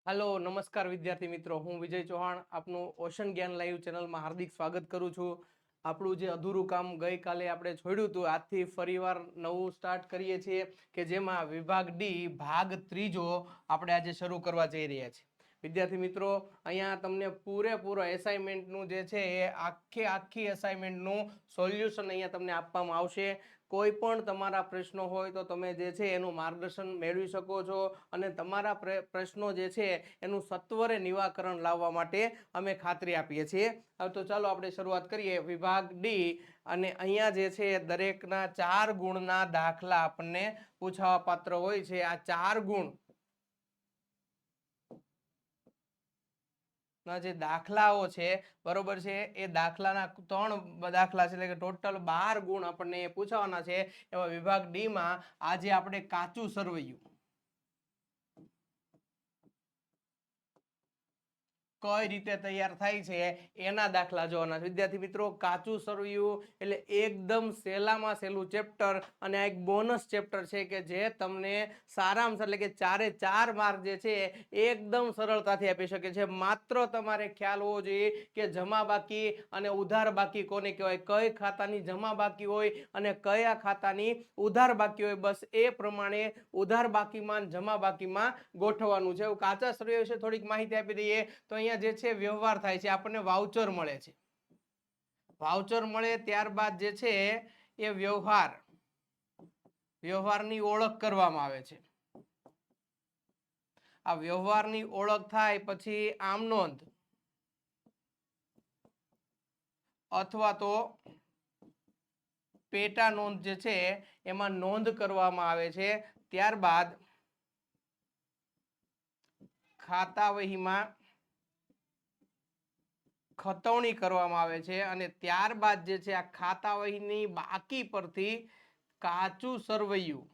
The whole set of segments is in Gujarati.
हेलो नमस्कार विद्यार्थी मित्रों, हूँ विजय चौहान आपनु ओशन ज्ञान लाइव चैनल में हार्दिक स्वागत करूँ छूँ। આપણું જે અધૂરું કામ ગઈકાલે આપણે છોડ્યું હતું, આજથી ફરીવાર નવું સ્ટાર્ટ કરીએ છીએ કે જેમાં વિભાગ ડી ભાગ ત્રીજો આપણે આજે શરૂ કરવા જઈ રહ્યા છીએ। વિદ્યાર્થી મિત્રો, અહીંયા તમને પૂરેપૂરો એસાઇનમેન્ટનું જે છે એ આખી એસાઇનમેન્ટનું સોલ્યુશન અહીંયા તમને આપવામાં આવશે। કોઈ પણ તમારા પ્રશ્નો હોય તો તમે જે છે એનું માર્ગદર્શન મેળવી શકો છો અને તમારા પ્રશ્નો જે છે એનું સત્વરે નિરાકરણ લાવવા માટે અમે ખાતરી આપીએ છીએ। તો ચાલો આપણે શરૂઆત કરીએ। વિભાગ ડી અને અહીંયા જે છે દરેકના 4 ગુણના દાખલા આપણને પૂછવા પાત્ર હોય છે। આ 4 ગુણ ના જે દાખલાઓ છે બરોબર છે, એ દાખલાના 3 દાખલા છે, એટલે કે ટોટલ 12 ગુણ આપણને પૂછવાના છે। એમાં વિભાગ ડી માં આજે આપણે કાચું સરવૈયું કઈ રીતે તૈયાર થાય છે એના દાખલા જોવાના છે। વિદ્યાર્થી મિત્રો, કાચું સરવૈયું એટલે એકદમ સહેલામાં સહેલું ચેપ્ટર અને આ એક બોનસ ચેપ્ટર છે કે જે તમને સારામાં એટલે કે 4 માર્ક જે છે એકદમ સરળતાથી આપી શકે છે। માત્ર તમારે ખ્યાલ હોવો જોઈએ કે જમા બાકી અને ઉધાર બાકી કોને કહેવાય, કઈ ખાતાની જમા બાકી હોય અને કયા ખાતાની ઉધાર બાકી હોય, બસ એ પ્રમાણે ઉધાર બાકીમાં જમા બાકીમાં ગોઠવવાનું છે। કાચા સરવૈયા વિશે થોડીક માહિતી આપી દઈએ તો અહીંયા જે છે વ્યવહાર થાય છે, આપણને વાઉચર મળે છે। વાઉચર મળે ત્યારબાદ જે છે એ વ્યવહારની ઓળખ કરવામાં આવે છે। આ વ્યવહારની ઓળખ થાય પછી આમ નોંધ અથવા તો પેટા નોંધ જે છે એમાં નોંધ કરવામાં આવે છે। ત્યારબાદ ખાતા વહીમાં ખતવણી કરવામાં આવે છે અને ત્યારબાદ જે છે આ ખાતા વહીની બાકી પરથી કાચું સરવૈયું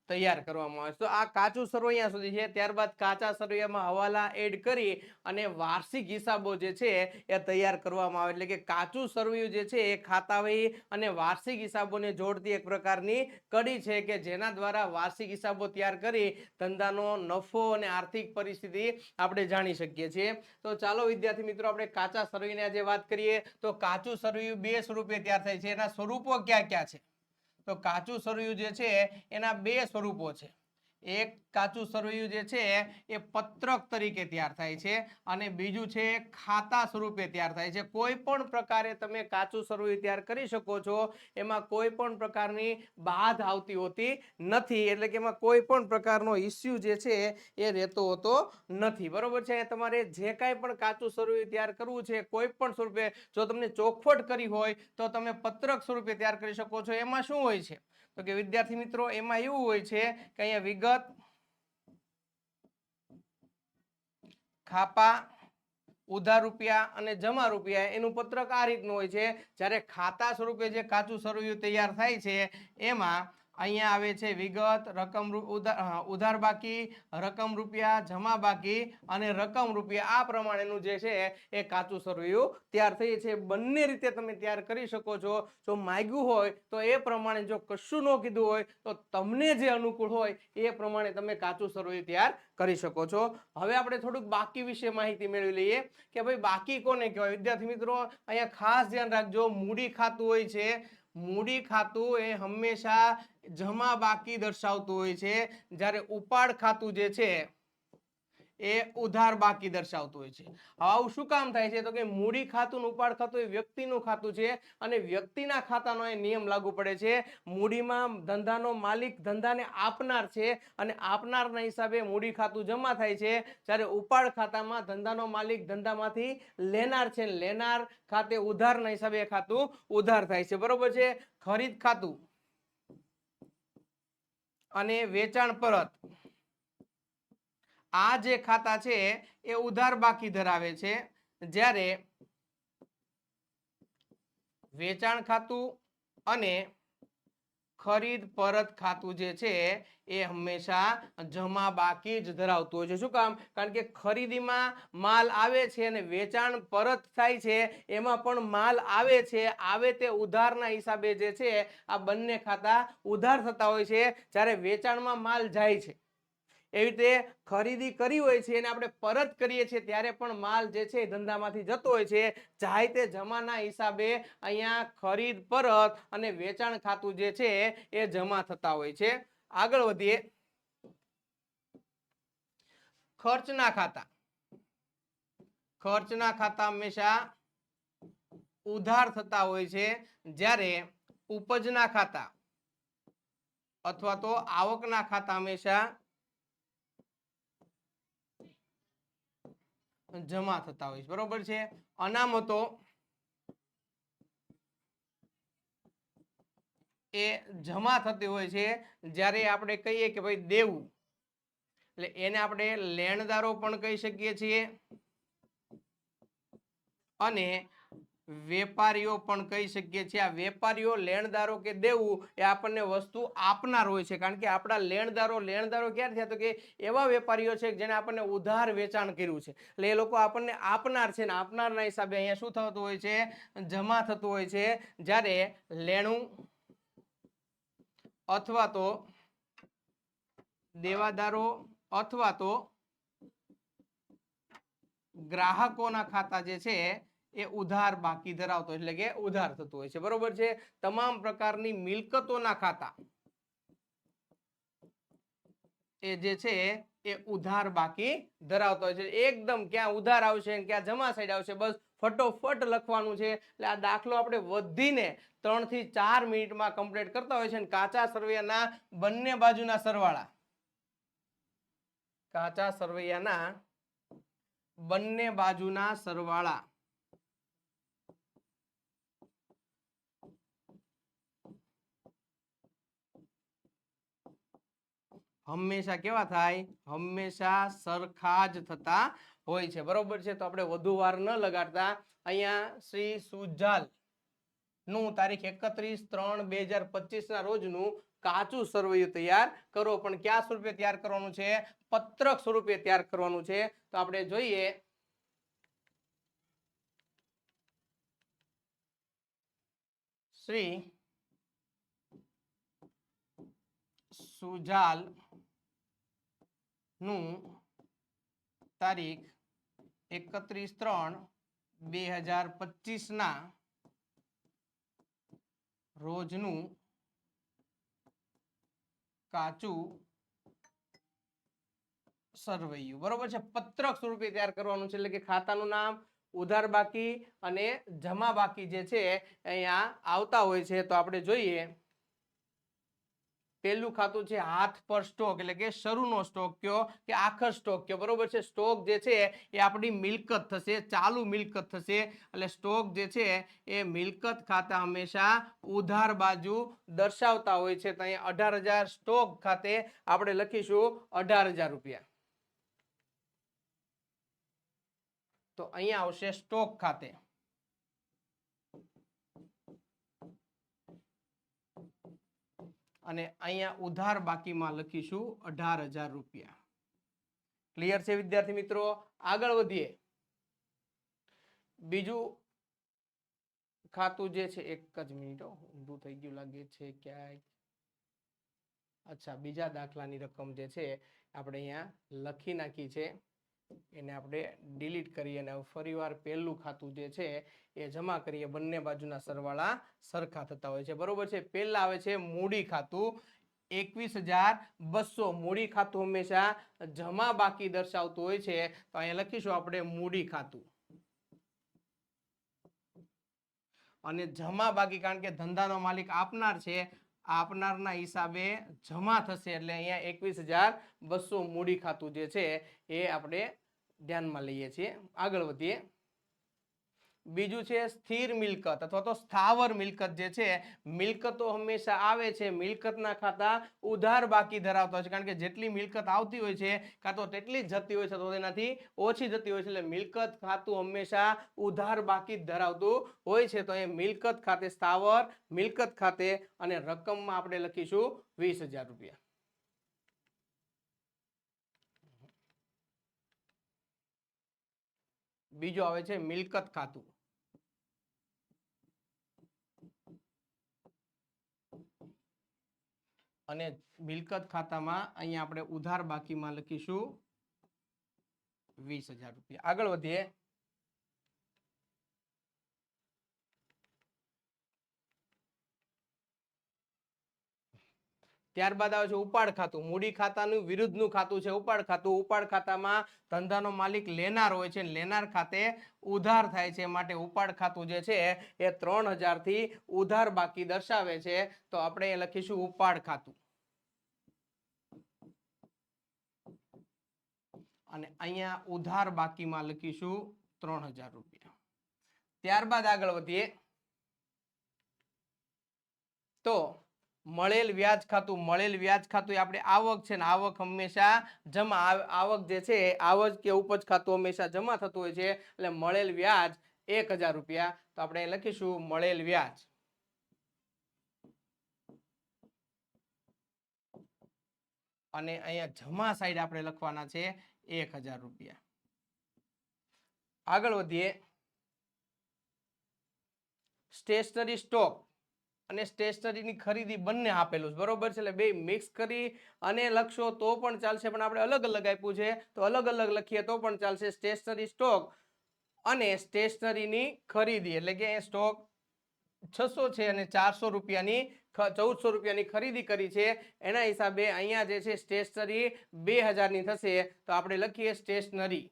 તૈયાર કરવામાં આવે છે। તો આ કાચું સરવૈયા સુધી છે। ત્યારબાદ કાચા સરવૈયામાં હવાલા એડ કરી અને વાર્ષિક હિસાબો જે છે એ તૈયાર કરવામાં આવે, એટલે કે કાચું સરવૈયું જે છે એ ખાતા વહી અને વાર્ષિક હિસાબોને જોડતી એક પ્રકારની કડી છે કે જેના દ્વારા વાર્ષિક હિસાબો તૈયાર કરી ધંધાનો નફો અને આર્થિક પરિસ્થિતિ આપણે જાણી શકીએ છીએ। તો ચાલો વિદ્યાર્થી મિત્રો, આપણે કાચા સરવૈયાની આજે વાત કરીએ તો કાચું સરવૈયું 2 સ્વરૂપે તૈયાર થાય છે। એના સ્વરૂપો ક્યાં ક્યાં છે? તો કાચું સરવૈયું જે છે એના 2 સ્વરૂપો છે। એક કાચું સરવૈયું જે છે એ પત્રક તરીકે તૈયાર થાય છે અને બીજું છે ખાતા સ્વરૂપે તૈયાર થાય છે। કોઈ પણ પ્રકારે તમે કાચું સરવૈયું તૈયાર કરી શકો છો, એમાં કોઈ પણ પ્રકારની બાધ આવતી હોતી નથી, એટલે કે એમાં કોઈ પણ પ્રકારનો ઇસ્યુ જે છે એ રહેતો હોતો નથી, બરોબર છે। તમારે જે કાંઈ પણ કાચું સરવૈયું તૈયાર કરવું છે કોઈ પણ સ્વરૂપે, જો તમને ચોખવટ કરી હોય તો તમે પત્રક સ્વરૂપે તૈયાર કરી શકો છો। એમાં શું હોય છે તો કે વિદ્યાર્થી મિત્રો, એમાં એવું હોય છે કે અહીંયા વિગત, ખાપા, ઉધાર રૂપિયા અને જમા રૂપિયા એનું પત્રક આ રીતનું હોય છે। જ્યારે ખાતા સ્વરૂપે જે કાચું સરવૈયું તૈયાર થાય છે એમાં અહીંયા આવે છે વિગત, રકમ, ઉધાર બાકી, રકમ રૂપિયા, જમા બાકી અને રકમ રૂપિયા, આ પ્રમાણેનું જે છે એ કાચું સરવૈયું તૈયાર થઈ છે। બંને રીતે તમે તૈયાર કરી શકો છો। જો માંગ્યું હોય તો એ પ્રમાણે, જો કશું ન કીધું હોય તો તમને જે અનુકૂળ હોય એ પ્રમાણે તમે કાચું સરવૈયું તૈયાર કરી શકો છો। હવે આપણે થોડુંક બાકી વિશે માહિતી મેળવી લઈએ કે ભાઈ બાકી કોને કહેવાય। વિદ્યાર્થી મિત્રો, અહીંયા ખાસ ધ્યાન રાખજો, મૂડી ખાતું હોય છે, મૂડી ખાતું એ હંમેશા જમા બાકી દર્શાવતું હોય છે, જ્યારે ઉપાડ ખાતું જે છે એ ઉધાર બાકી દર્શાવતું હોય છે। આવું શું કામ થાય છે તો કે મૂડી ખાતું ને ઉપાડ ખાતું એ વ્યક્તિનું ખાતું છે અને વ્યક્તિના ખાતાનો એ નિયમ લાગુ પડે છે। મૂડીમાં ધંધાનો માલિક ધંધાને આપનાર છે અને આપનારના હિસાબે મૂડી ખાતું જમા થાય છે, જ્યારે ઉપાડ ખાતામાં ધંધાનો માલિક ધંધામાંથી લેનાર છે, લેનાર ખાતે ઉધારના હિસાબે ખાતું ઉધાર થાય છે, બરોબર છે। ખરીદ ખાતું અને વેચાણ પરત, આ જે ખાતા છે એ ઉધાર બાકી ધરાવે છે, જ્યારે વેચાણ ખાતું અને ખરીદ પરત ખાતું જે છે એ હંમેશા જમા બાકી જ ધરાવતું હોય છે। શું કામ? કારણ કે ખરીદીમાં માલ આવે છે અને વેચાણ પરત થાય છે એમાં પણ માલ આવે છે, આવે તે ઉધારના હિસાબે જે છે આ બંને ખાતા ઉધાર થતા હોય છે। જ્યારે વેચાણમાં માલ જાય છે એવી રીતે ખરીદી કરી હોય છે એને આપણે પરત કરીએ છીએ ત્યારે પણ માલ જે છે એ ધંધામાંથી જતો હોય છે, જાય તે જમાના હિસાબે અહીંયા ખરીદ પરત અને વેચાણ ખાતું જે છે એ જમા થતા હોય છે. આગળ વધીએ. ખર્ચના ખાતા. ખર્ચના ખાતા હંમેશા ઉધાર થતા હોય છે, જ્યારે ઉપજના ખાતા અથવા તો આવકના ખાતા હંમેશા જમા થતા હોય છે. બરોબર છે. અનામતો એ જમા થતી હોય છે જ્યારે આપણે કહીએ કે ભાઈ દેવું, એટલે એને આપણે લેણદારો પણ કહી શકીએ છીએ અને વેપારીઓ પણ કહી શકીએ છીએ. આ વેપારીઓ, લેણદારો કે દેવું એ આપણને વસ્તુ આપનાર હોય છે, કારણ કે આપણા લેણદારો ક્યારે થયા તો કે એવા વેપારીઓ છે જેને આપણને ઉધાર વેચાણ કર્યું છે, એટલે એ લોકો આપણને આપનાર છે ને આપનારના હિસાબે અહીંયા શું થતું હોય છે? જમા થતું હોય છે. જ્યારે લેણું અથવા તો દેવાદારો અથવા તો ગ્રાહકોના ખાતા જે છે એ ઉધાર બાકી ધરાવતો એટલે કે ઉધાર થતું હોય છે. બરોબર છે. તમામ પ્રકારની મિલકતોના ખાતા એ જે છે એ ઉધાર બાકી ધરાવતો હોય છે. એકદમ ક્યાં ઉધાર આવશે ક્યાં જમા સાઈડ આવશે બસ ફટોફટ લખવાનું છે. એટલે આ દાખલો આપણે વધીને 3 થી 4 મિનિટમાં કમ્પ્લીટ કરતા હોય છે. અને કાચા સરવૈયાના બંને બાજુના સરવાળા, કાચા સરવૈયાના બંને બાજુના સરવાળા હંમેશા કેવા થાય? હંમેશા સરખા જ થતા હોય છે. બરોબર છે. તો આપણે વધુ વાર ન લગાડતા અહીંયા શ્રી સુજાલ નું તારીખ 31/3/2025 ના રોજનું કાચું સરવૈયું તૈયાર કરો. પણ કયા સ્વરૂપે તૈયાર કરવાનું છે? પત્રક સ્વરૂપે તૈયાર કરવાનું છે. તો આપણે જોઈએ શ્રી સુજાલ નું તારીખ 31/3/2025 ના રોજનું કાચું સરવૈયું. બરોબર છે. પત્રક સ્વરૂપે તૈયાર કરવાનું છે, એટલે કે ખાતાનું નામ, ઉધાર બાકી અને જમા બાકી જે છે અહીંયા આવતા હોય છે. તો આપણે જોઈએ પહેલું ખાતું છે હાથ પર સ્ટોક, એટલે કે શરૂનો સ્ટોક કયો કે આખર સ્ટોક કયો. બરોબર છે. સ્ટોક જે છે એ આપણી મિલકત થશે, ચાલુ મિલકત થશે. એટલે સ્ટોક જે છે એ મિલકત ખાતા હંમેશા ઉધાર બાજુ દર્શાવતા હોય છે. તો અહીંયા 18,000 સ્ટોક ખાતે આપણે લખીશું 18,000 રૂપિયા. તો અહીંયા આવશે સ્ટોક ખાતે. અને અહીંયા ઉધાર બાકીમાં લખીશું 18,000 રૂપિયા. ક્લિયર છે વિદ્યાર્થી મિત્રો? આગળ વધીએ. બીજું ખાતું જે છે, એક જ મિનિટ, ઊંધું થઈ ગયું લાગે છે ક્યાંય. અચ્છા, બીજા દાખલાની રકમ જે છે આપણે અહીંયા લખી નાખી છે, એને આપણે ડિલીટ કરીએ અને ફરીવાર પહેલું ખાતું જે છે એ જમા કરીએ. બંને બાજુના સરવાળા સરખા થતા હોય છે. બરોબર છે. પહેલા આવે છે મૂડી ખાતું 21,200. મૂડી ખાતું હંમેશા જમા બાકી દર્શાવતું હોય છે. તો અહીંયા લખીશું આપણે મૂડી ખાતું. અને જમા બાકી કારણ કે ધંધાનો માલિક આપનાર છે, આપનારના હિસાબે જમા થશે. એટલે અહીંયા 21,200 મૂડી ખાતું જે છે એ આપણે ધ્યાનમાં લઈએ છીએ. આગળ વધીએ. બીજું છે સ્થિર મિલકત અથવા તો સ્થાવર મિલકત જે છે. મિલકતો હંમેશા આવે છે, મિલકતના ખાતા ઉધાર બાકી ધરાવતા હોય છે, કારણ કે જેટલી મિલકત આવતી હોય છે કાં તો તેટલી જ જતી હોય છે, તો તેનાથી ઓછી જતી હોય છે. એટલે મિલકત ખાતું હંમેશા ઉધાર બાકી ધરાવતું હોય છે. તો એ મિલકત ખાતે સ્થાવર મિલકત ખાતે અને રકમમાં આપણે લખીશું 20,000 રૂપિયા. બીજું આવે છે મિલકત ખાતું. અને મિલકત ખાતામાં અહીંયા આપણે ઉધાર બાકીમાં લખીશું 20,000 રૂપિયા. આગળ વધીએ. ત્યારબાદ આવે છે ઉપાડ ખાતું. મૂડી ખાતાનું વિરુદ્ધનું ખાતું છે ઉપાડ ખાતું. ઉપાડ ખાતામાં ધંધાનો માલિક લેનાર હોય છે, લેનાર ખાતે ઉધાર થાય છે, માટે ઉપાડ ખાતું જે છે એ 3,000 થી ઉધાર બાકી દર્શાવે છે. તો આપણે એ લખીશું ઉપાડ ખાતું અને અહીંયા ઉધાર બાકીમાં લખીશું 3,000 રૂપિયા. ત્યારબાદ આગળ વધીએ તો મળેલ વ્યાજ ખાતું. મળેલ વ્યાજ ખાતું આપણે આવક છે ને આવક હંમેશા જમા, આવક જે છે આવક કે ઉપજ ખાતું હંમેશા જમા થતું હોય છે, એટલે મળેલ વ્યાજ 1,000 રૂપિયા. તો આપણે લખીશું મળેલ વ્યાજ અને અહીંયા જમા સાઈડ આપણે લખવાના છે 1,000 રૂપિયા. આગળ વધીએ. સ્ટેશનરી સ્ટોક અને સ્ટેશનરીની ખરીદી બંને આપેલું છે, બરોબર છે, એટલે બે મિક્સ કરી અને લખશો તો પણ ચાલશે, પણ આપણે અલગ અલગ આપ્યું છે તો અલગ અલગ લખીએ તો પણ ચાલશે. સ્ટેશનરી સ્ટોક અને સ્ટેશનરીની ખરીદી, એટલે કે સ્ટોક 600 છે અને 400 રૂપિયાની 1400 રૂપિયાની ખરીદી કરી છે, એના હિસાબે અહીંયા જે છે સ્ટેશનરી 2000 ની થશે. તો આપણે લખીએ સ્ટેશનરી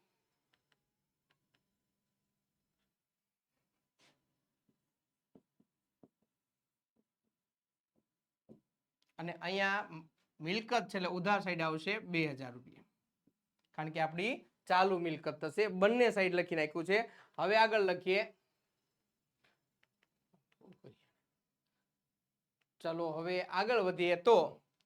અને અહીંયા મિલકત છે એટલે ઉધાર સાઈડ આવશે 2000 રૂપિયા, કારણ કે આપણી ચાલુ મિલકત થશે. બંને સાઈડ લખી નાખ્યું છે. હવે આગળ લખીએ. ચલો હવે આગળ વધીએ તો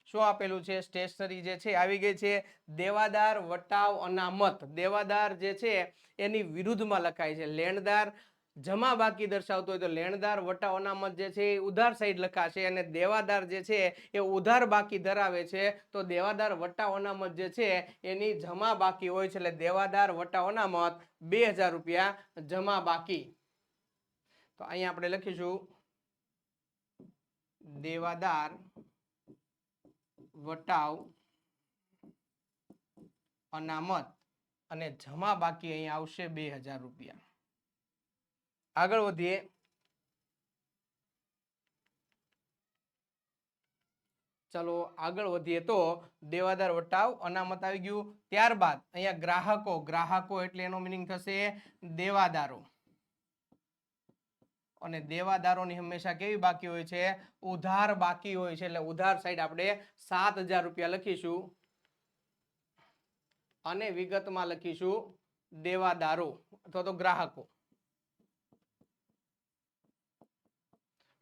શું આપેલું છે? સ્ટેશનરી જે છે આવી ગઈ છે. દેવાદાર વટાવ અનામત. દેવાદાર જે છે એની વિરુદ્ધમાં લખાય છે. લેણદાર જમા બાકી દર્શાવતો હોય તો લેણદાર વટાવ અનામત જે છે એ ઉધાર સાઈડ લખાશે, અને દેવાદાર જે છે એ ઉધાર બાકી ધરાવે છે તો દેવાદાર વટાવ અનામત જે છે એની જમા બાકી હોય છે, એટલે દેવાદાર વટાવ અનામત 2000 રૂપિયા જમા બાકી. તો અહીંયા આપણે લખીશું દેવાદાર વટાવ અનામત અને જમા બાકી અહીંયા આવશે 2000 રૂપિયા. આગળ વધીએ. ચલો આગળ વધીએ તો દેવાદાર વટાવ અનામત આવી ગયું. ત્યારબાદ અહીંયા ગ્રાહકો. ગ્રાહકો એટલે એનો મીનિંગ થશે દેવાદારો, અને દેવાદારોની હંમેશા કેવી બાકી હોય છે? ઉધાર બાકી હોય છે, એટલે ઉધાર સાઈડ આપણે 7000 રૂપિયા લખીશું અને વિગતમાં લખીશું દેવાદારો અથવા તો ગ્રાહકો,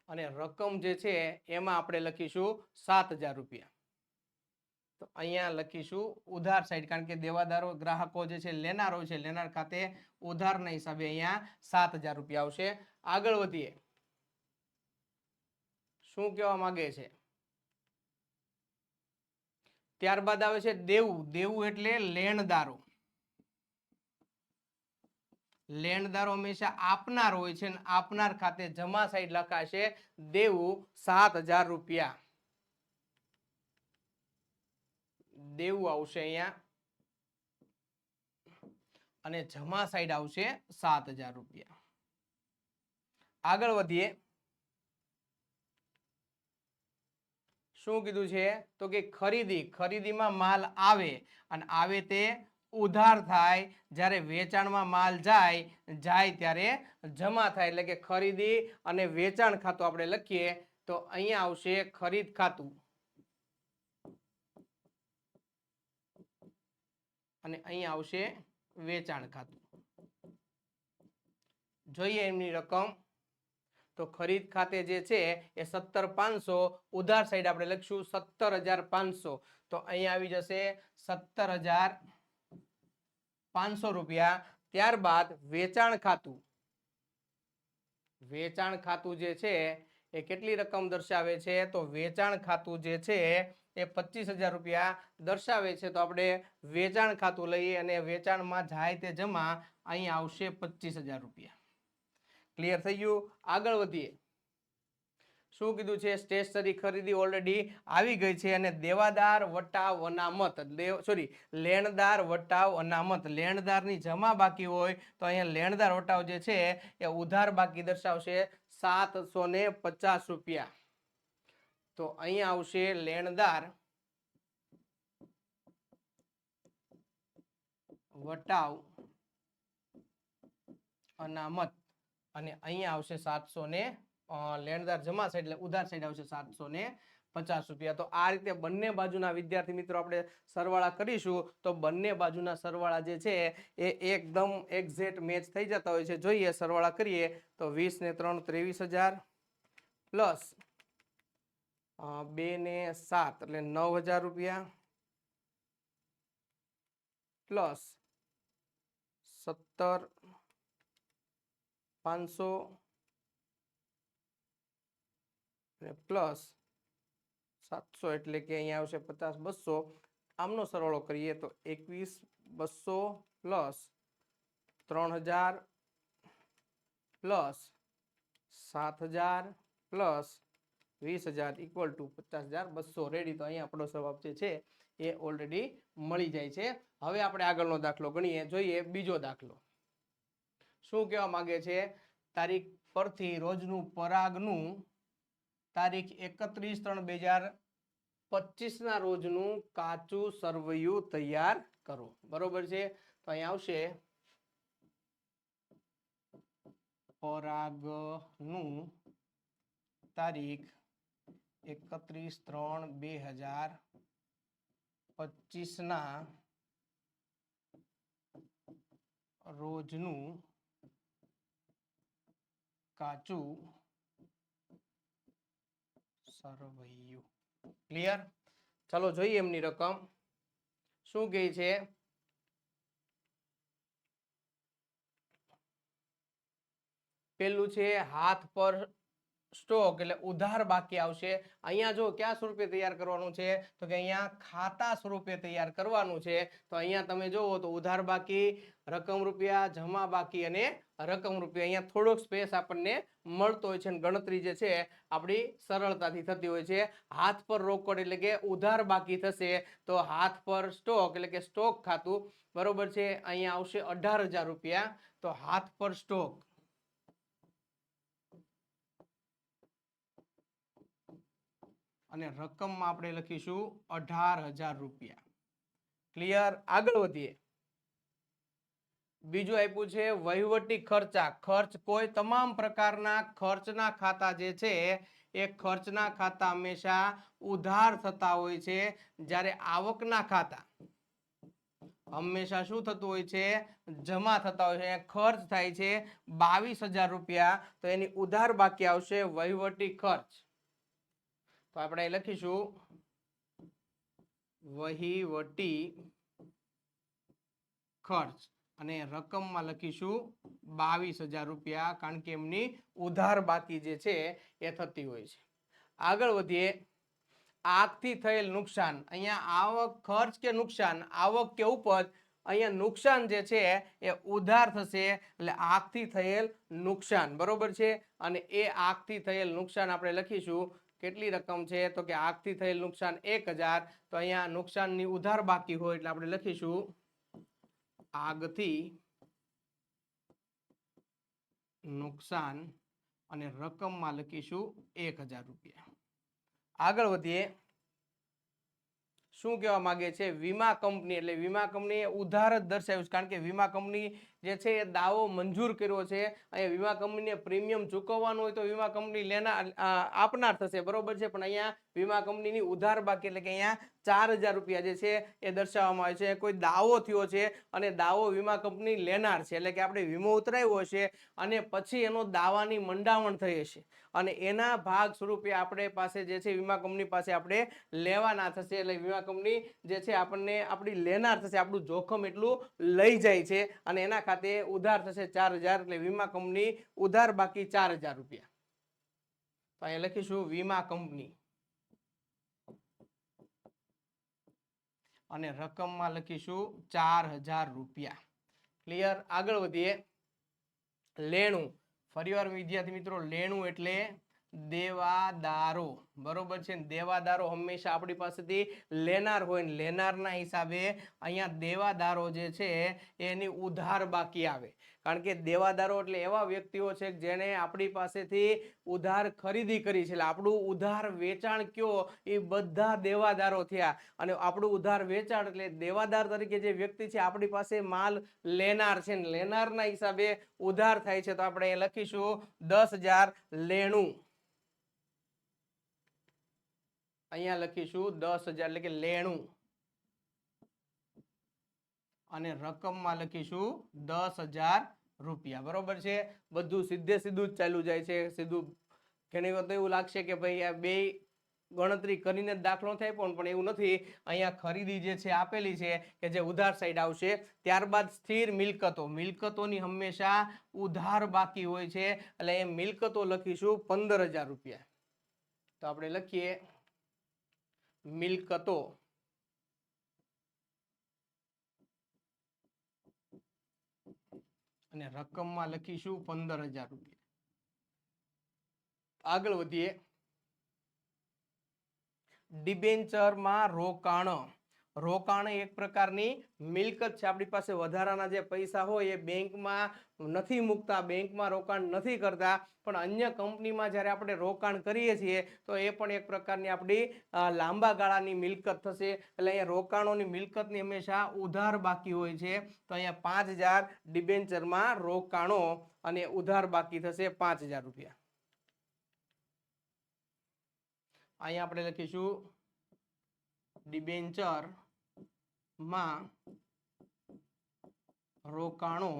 અને રકમ જે છે એમાં આપણે લખીશું 7000 રૂપિયા. તો અહીંયા લખીશું ઉધાર સાઈડ, કારણ કે દેવાદારો ગ્રાહકો જે છે લેનારો છે, લેનાર ખાતે ઉધારના હિસાબે અહીંયા 7000 રૂપિયા આવશે. આગળ વધીએ. શું કહેવા માંગે છે? ત્યારબાદ આવે છે દેવું. દેવું એટલે લેણદારો. લેણદારો હંમેશા આપનાર હોય છે, અને આપનાર ખાતે જમા સાઈડ લખાશે દેવું 7000 રૂપિયા. દેવું આવશે અહીંયા અને જમા સાઈડ આવશે 7000 રૂપિયા. આગળ વધીએ. શું કીધું છે? તો કે ખરીદી. ખરીદીમાં માલ આવે અને આવે તે ઉધાર થાય, જ્યારે વેચાણમાં માલ જાય ત્યારે જમા થાય, એટલે કે ખરીદી અને વેચાણ ખાતું આપણે લખીએ તો અહીંયા આવશે ખરીદ ખાતું અને અહીંયા આવશે વેચાણ ખાતું. જોઈએ એમની રકમ. તો ખરીદ ખાતે જે છે એ 17,500, ઉધાર સાઈડ આપણે લખશું 17,500. તો અહીંયા આવી જશે 17,500 રૂપિયા. ત્યારબાદ વેચાણ ખાતું. વેચાણ ખાતું જે છે એ કેટલી રકમ દર્શાવે છે? તો વેચાણ ખાતું જે છે એ 25,000 રૂપિયા દર્શાવે છે. તો આપણે વેચાણ ખાતું લઈએ અને વેચાણમાં જાય તે જમા અહીંયા આવશે 25,000 રૂપિયા. ક્લિયર થઈ ગયું? આગળ વધીએ. શું કીધું છે? સ્ટેશનરી ખરીદી ઓલરેડી આવી ગઈ છે અને દેવાદાર વટાવ અનામત લેણદાર વટાવ અનામત, લેણદારની જમા બાકી હોય તો અહીંયા લેણદાર વટાવ જે છે એ ઉધાર બાકી દર્શાવશે 750 રૂપિયા. તો અહીંયા આવશે લેણદાર વટાવ અનામત અને અહીંયા આવશે 700 લેણદાર જમા સાઈડ એટલે ઉધાર સાઈડ આવશે 750 રૂપિયા. તો આ રીતે બંને બાજુના વિદ્યાર્થી મિત્રો આપણે સરવાળા કરીશું તો બંને બાજુના સરવાળા જે છે એ એકદમ એક્ઝેક્ટ મેચ થઈ જતા હોય છે. જોઈએ સરવાળા કરીએ તો 20 ને 3 23,000 પ્લસ 2 ને 7 એટલે 9,000 રૂપિયા પ્લસ 17,500 પ્લસ 700 એટલે કે અહીંયા આવશે 50,200. આમનો સરવાળો કરીએ તો 21,200 plus 3,000 plus 7,000 plus 20,000 equal to 50,200. Ready. તો અહીંયા આપણો જવાબ જે છે એ ઓલરેડી મળી જાય છે. હવે આપણે આગળનો દાખલો ગણીએ. જોઈએ બીજો દાખલો શું કહેવા માંગે છે? તારીખ પરથી રોજનું પરાગનું તારીખ 31/3/2025 ના રોજનું કાચું સરવૈયું તૈયાર કરો. બરોબર છે. તો અહીંયા આવશે પરાગનું તારીખ 31/3/2025 ના રોજનું કાચું સરવૈયું. ક્લિયર? ચાલો જોઈએ એમની રકમ શું કહે છે. પેલું છે હાથ પર સ્ટોક એટલે ઉધાર બાકી આવશે. અહીંયા જો કયા સ્વરૂપે તૈયાર કરવાનું છે તો કે અહીંયા ખાતા સ્વરૂપે તૈયાર કરવાનું છે. તો અહીંયા તમે જોવો તો ઉધાર બાકી, રકમ રૂપિયા, જમા બાકી અને રકમ રૂપિયા. અહીંયા થોડોક સ્પેસ આપણને મળતો હોય છે અને ગણતરી જે છે આપણી સરળતાથી થતી હોય છે. હાથ પર રોકડ એટલે કે ઉધાર બાકી થશે તો હાથ પર સ્ટોક એટલે કે સ્ટોક ખાતું. બરોબર છે. અહીંયા આવશે 18,000 રૂપિયા. તો હાથ પર સ્ટોક અને રકમમાં આપણે લખીશું 18,000 રૂપિયા. ક્લિયર? આગળ વધીએ. બીજું આપ્યું છે વહીવટી ખર્ચા. ખર્ચ કોઈ તમામ પ્રકારના ખર્ચના ખાતા જે છે એ ખર્ચના ખાતા હંમેશા ઉધાર થતા હોય છે, જ્યારે આવકના ખાતા હંમેશા શું થતું હોય છે? જમા થતા હોય છે. ખર્ચ થાય છે 22,000 રૂપિયા. તો એની ઉધાર બાકી આવશે વહીવટી ખર્ચ. તો આપણે લખીશું વહીવટી ખર્ચ અને રકમમાં લખીશું 22,000 રૂપિયા, કારણ કે એમની ઉધાર બાકી જે છે એ થતી હોય છે. આગળ વધીએ. આગથી થયેલ નુકસાન. અહીંયા આવક, ખર્ચ કે નુકસાન, આવક કે ઉપજ. અહીંયા નુકસાન જે છે એ ઉધાર થશે એટલે આગથી થયેલ નુકસાન. બરોબર છે. અને એ આગથી થયેલ નુકસાન આપણે લખીશું. કેટલી રકમ છે તો કે આગથી થયેલ નુકસાન 1,000. તો અહીંયા નુકસાનની ઉધાર બાકી હોય એટલે આપણે લખીશું આગથી નુકસાન અને રકમમાં લખીશું 1,000 રૂપિયા. આગળ વધીએ. શું કહેવા માંગે છે? વીમા કંપની. એટલે વીમા કંપની ઉધાર જ દર્શાવ્યું છે, કારણ કે વીમા કંપની જે છે એ દાવો મંજૂર કર્યો છે. અહીંયા વીમા કંપનીને પ્રીમિયમ ચૂકવવાનું હોય તો વીમા કંપની આપનાર થશે. બરોબર છે. પણ અહીંયા વીમા કંપનીની ઉધાર બાકી એટલે કે અહીંયા 4,000 રૂપિયા જે છે એ દર્શાવવામાં આવે છે. કોઈ દાવો થયો છે અને દાવો વીમા કંપની લેનાર છે, એટલે કે આપણે વીમો ઉતરાવ્યો હશે અને પછી એનો દાવાની મંડામણ થઈ હશે અને એના ભાગ સ્વરૂપે આપણે પાસે જે છે વીમા કંપની પાસે આપણે લેવાના થશે. એટલે વીમા કંપની જે છે આપણને આપણી લેનાર થશે. આપણું જોખમ એટલું લઈ જાય છે અને એના ખાતે ઉધાર થશે 4,000. એટલે વીમા કંપની ઉધાર બાકી 4,000 રૂપિયા. તો અહીંયા લખીશું વીમા કંપની અને રકમમાં લખીશું 4,000 રૂપિયા. ક્લિયર? આગળ વધીએ. લેણું. ફરીવાર વિદ્યાર્થી મિત્રો, લેણું એટલે દેવાદારો, બરોબર છે. દેવાદારો હંમેશા આપણી પાસેથી લેનાર હોય ને લેનારના હિસાબે અહીંયા દેવાદારો જે છે એની ઉધાર બાકી આવે. કારણ કે દેવાદારો એટલે એવા વ્યક્તિઓ છે જેને આપણી પાસેથી ઉધાર ખરીદી કરી છે, એટલે આપણું ઉધાર વેચાણ કયો એ બધા દેવાદારો થયા. અને આપણું ઉધાર વેચાણ એટલે દેવાદાર તરીકે જે વ્યક્તિ છે આપણી પાસે માલ લેનાર છે ને લેનારના હિસાબે ઉધાર થાય છે. તો આપણે લખીશું 10,000 લેણું. અહીંયા લખીશું 10,000 એટલે કે લેણું અને રકમમાં લખીશું 10,000 રૂપિયા. બરોબર છે. બધું સીધે સીધું જ ચાલ્યું જાય છે. સીધું ઘણી વખત એવું લાગશે કે ભાઈ આ બે ગણતરી કરીને જ દાખલો થાય પણ એવું નથી. અહીંયા ખરીદી જે છે આપેલી છે કે જે ઉધાર સાઈડ આવશે. ત્યારબાદ સ્થિર મિલકતો, મિલકતોની હંમેશા ઉધાર બાકી હોય છે એટલે એ મિલકતો લખીશું 15,000 રૂપિયા. તો આપણે લખીએ મિલકતો અને રકમમાં લખીશું 15,000 રૂપિયા. આગળ વધીએ. ડિબેન્ચરમાં રોકાણ. રોકાણ એક પ્રકારની મિલકત છે. આપણી પાસે વધારાના જે પૈસા હોય એ બેંકમાં નથી મૂકતા, બેંકમાં રોકાણ નથી કરતા, પણ અન્ય કંપનીમાં જ્યારે આપણે રોકાણ કરીએ છીએ તો એ પણ એક પ્રકારની આપણી લાંબા ગાળાની મિલકત થશે. એટલે અહીંયા રોકાણોની મિલકતની હંમેશા ઉધાર બાકી હોય છે. તો અહીંયા 5,000 ડિબેન્ચરમાં રોકાણો અને ઉધાર બાકી થશે 5,000 રૂપિયા. અહીંયા આપણે લખીશું ડિબેન્ચર માં રોકાણો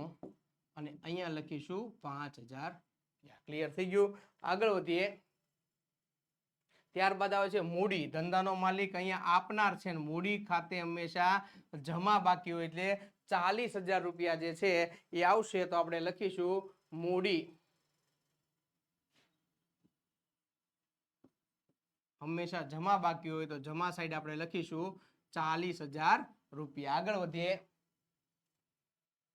અને અહીંયા લખીશું 5,000. ક્લિયર થઈ ગયું. આગળ વધીએ. ત્યારબાદ આવે છે મૂડી. ધંધાનો માલિક અહીંયા આપનાર છે ને મૂડી ખાતે હંમેશા જમા બાકી હોય એટલે 40,000 રૂપિયા જે છે એ આવશે. તો આપણે લખીશું મૂડી હંમેશા જમા બાકી હોય તો જમા સાઈડ આપણે લખીશું 40,000 રૂપિયા. આગળ વધીએ.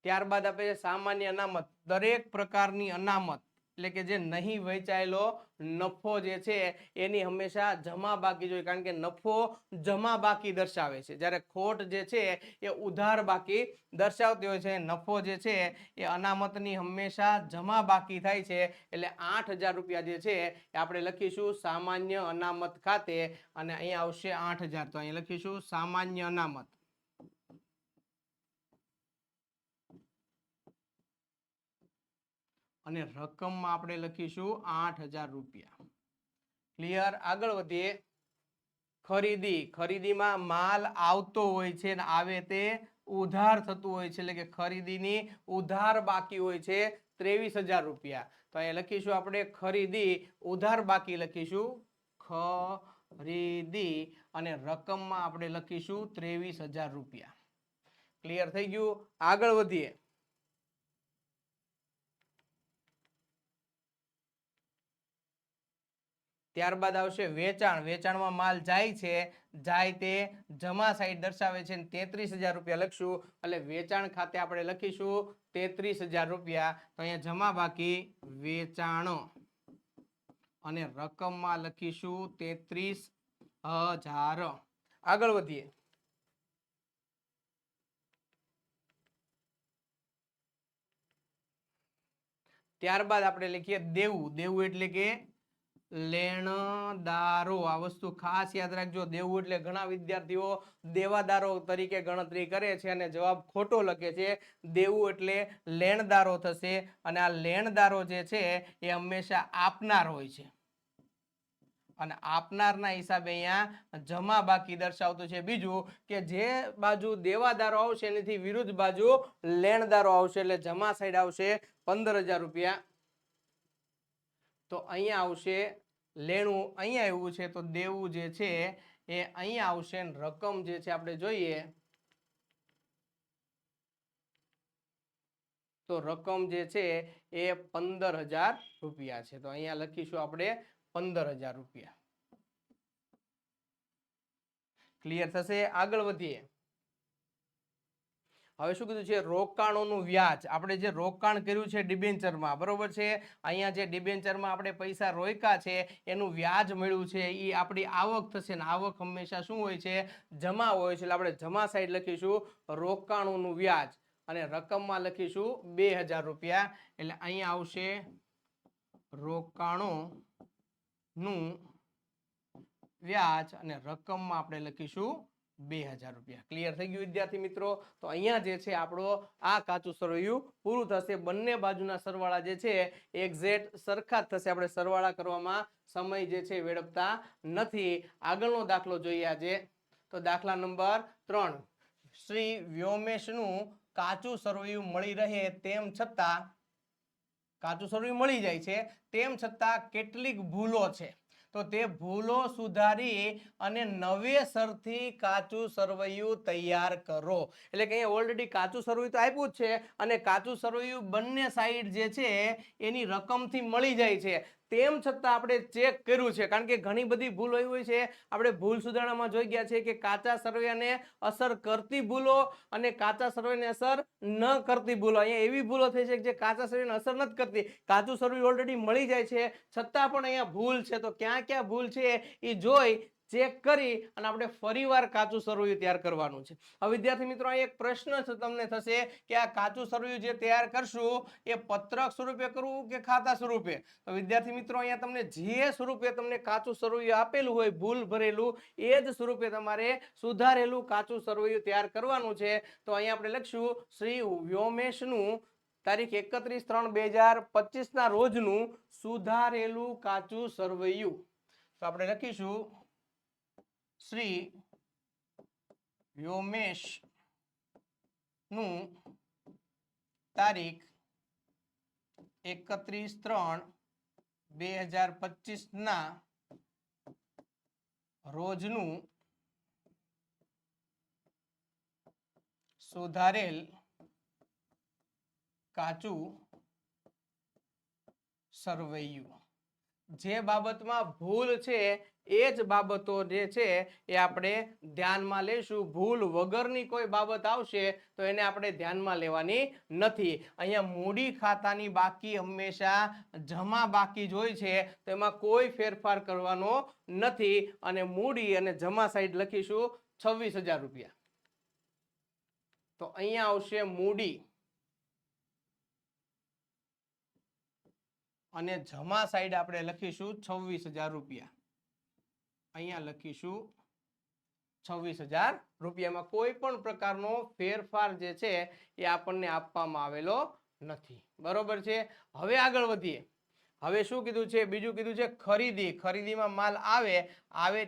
ત્યારબાદ આપણે સામાન્ય અનામત. દરેક પ્રકારની અનામત એટલે કે જે નહીં વેચાયેલો નફો જે છે એની હંમેશા જમા બાકી જોઈએ. કારણ કે નફો જમા બાકી દર્શાવે છે, જ્યારે ખોટ જે છે એ ઉધાર બાકી દર્શાવતી હોય છે. નફો જે છે એ અનામતની હંમેશા જમા બાકી થાય છે. એટલે 8,000 રૂપિયા જે છે એ આપણે લખીશું સામાન્ય અનામત ખાતે અને અહીંયા આવશે 8,000. તો અહીંયા લખીશું સામાન્ય અનામત અને રકમમાં આપણે લખીશું 8,000 રૂપિયા. ક્લિયર. આગળ વધીએ. ખરીદી. ખરીદીમાં માલ આવતો હોય છે અને આવે તે ઉધાર થતું હોય છે, એટલે કે ખરીદીની ઉધાર બાકી હોય છે 23,000 રૂપિયા. તો અહીંયા લખીશું આપણે ખરીદી ઉધાર બાકી લખીશું ખરીદી અને રકમમાં આપણે લખીશું 23,000 રૂપિયા. ક્લિયર થઈ ગયું. આગળ વધીએ. ત્યારબાદ આવશે વેચાણ. વેચાણમાં માલ જાય છે, જાય તે જમા સાઈડ દર્શાવે છે 33,000 રૂપિયા લખશું. એટલે વેચાણ ખાતે આપણે લખીશું 33,000 રૂપિયા. તો અહીંયા જમા બાકી વેચાણ અને રકમમાં લખીશું 33,000. આગળ વધીએ. ત્યારબાદ આપણે લખીએ દેવું. દેવું એટલે કે લેણદારો. આ વસ્તુ ખાસ યાદ રાખજો. દેવું એટલે ઘણા વિદ્યાર્થીઓ દેવાદારો તરીકે ગણતરી કરે છે અને જવાબ ખોટો લખે છે. દેવું એટલે લેણદારો થશે અને આ લેણદારો જે છે એ હંમેશા આપનાર હોય છે અને આપનારના હિસાબે અહીંયા જમા બાકી દર્શાવતું છે. બીજું કે જે બાજુ દેવાદારો આવશે એનાથી વિરુદ્ધ બાજુ લેણદારો આવશે એટલે જમા સાઈડ આવશે 15,000 રૂપિયા. તો અહીંયા આવશે લેણું, અહીંયા એવું છે તો દેવું જે છે એ અહીંયા આવશે. રકમ જે છે આપણે જોઈએ તો રકમ જે છે એ 15,000 રૂપિયા છે. તો અહીંયા લખીશું આપણે 15,000 રૂપિયા. ક્લિયર થશે. આગળ વધીએ. હવે શું કીધું છે રોકાણોનું વ્યાજ, આપણે જે રોકાણ કર્યું છે ડિબેન્ચરમાં, બરોબર છે, અહીંયા જે ડિબેન્ચરમાં આપણે પૈસા રોક્યા છે એનું વ્યાજ મળ્યું છે એ આપણી આવક થશે ને આવક હંમેશા શું હોય છે જમા હોય છે, એટલે આપણે જમા સાઈડ લખીશું રોકાણોનું વ્યાજ અને રકમમાં લખીશું 2000 રૂપિયા, એટલે અહીંયા આવશે રોકાણોનું વ્યાજ અને રકમમાં આપણે લખીશું 2000 રૂપિયા. ક્લિયર થઈ ગયું વિદ્યાર્થી મિત્રો? તો અહીંયા જે છે આપણો આ કાચું સરવૈયું પૂરું થશે. બંને બાજુના સરવાળા જે છે એક્ઝેક્ટ સરખા જ થશે. આપણે સરવાળા કરવામાં સમય જે છે વેડફતા નથી. આગળનો દાખલો જોઈએ આજે. તો દાખલા નંબર 3. શ્રી વ્યોમેશનું કાચું સરવૈયું મળી રહે તેમ છતાં, કાચું સરવૈયું મળી જાય છે તેમ છતાં કેટલીક ભૂલો છે, તો તે ભૂલો સુધારી અને નવેસરથી કાચું સરવૈયું તૈયાર કરો. એટલે કે અહીંયા ઓલરેડી કાચું સરવૈયું તો આપ્યું જ છે અને કાચું સરવૈયું બંને સાઈડ જે છે એની રકમથી મળી જાય છે, તેમ છતાં આપણે ચેક કર્યું છે, કારણ કે ઘણી બધી ભૂલ એવી હોય છે. આપણે ભૂલ સુધારણામાં જોઈ ગયા છે કે કાચા સરવૈયાને અસર કરતી ભૂલો અને કાચા સરવૈયાને અસર ન કરતી ભૂલો. અહીંયા એવી ભૂલો થઈ છે કે જે કાચા સરવૈયાને અસર નથી કરતી, કાચું સરવૈયું ઓલરેડી મળી જાય છે છતાં પણ અહીંયા ભૂલ છે. તો ક્યાં ક્યાં ભૂલ છે એ જોઈ ચેક કરી અને આપણે ફરીવાર કાચું સરવૈયું તૈયાર કરવાનું છે. હવે વિદ્યાર્થી મિત્રો અહીં એક પ્રશ્ન તમને થશે કે આ કાચું સરવૈયું જે તૈયાર કરશું એ પત્રક સ્વરૂપે કરવું કે ખાતા સ્વરૂપે? તો વિદ્યાર્થી મિત્રો અહીંયા તમને જે સ્વરૂપે તમને કાચું સરવૈયું આપેલું હોય ભૂલ ભરેલું એ જ સ્વરૂપે તમારે સુધારેલું કાચું સરવૈયું તૈયાર કરવાનું છે. તો અહીંયા આપણે લખશું શ્રી વ્યોમેશનું તારીખ 31/3/2025 ના રોજનું સુધારેલું કાચું સરવૈયું. તો આપણે લખીશું શ્રી વ્યોમેશ નું તારીખ 31/3/2025 ના રોજનું સુધારેલ કાચું સરવૈયું. જે બાબતમાં ભૂલ છે એ જ બાબતો જે છે એ આપણે ધ્યાનમાં લેશું. ભૂલ વગરની કોઈ બાબત આવશે તો એને આપણે ધ્યાનમાં લેવાની નથી. અહીંયા મૂડી ખાતાની બાકી હંમેશા જમા બાકી જ હોય છે, તો એમાં કોઈ ફેરફાર કરવાનો નથી અને મૂડી અને જમા સાઈડ લખીશું 26,000 રૂપિયા. તો અહીંયા આવશે મૂડી અને જમા સાઈડ આપણે લખીશું 26,000 રૂપિયા. અહીંયા લખીશું 26,000 રૂપિયામાં કોઈ પણ પ્રકારનો ફેરફાર જે છે એ આપણને આપવામાં આવેલો નથી. બરોબર છે. હવે આગળ વધીએ. હવે શું કીધું છે? બીજું કીધું છે ખરીદી. ખરીદીમાં માલ આવે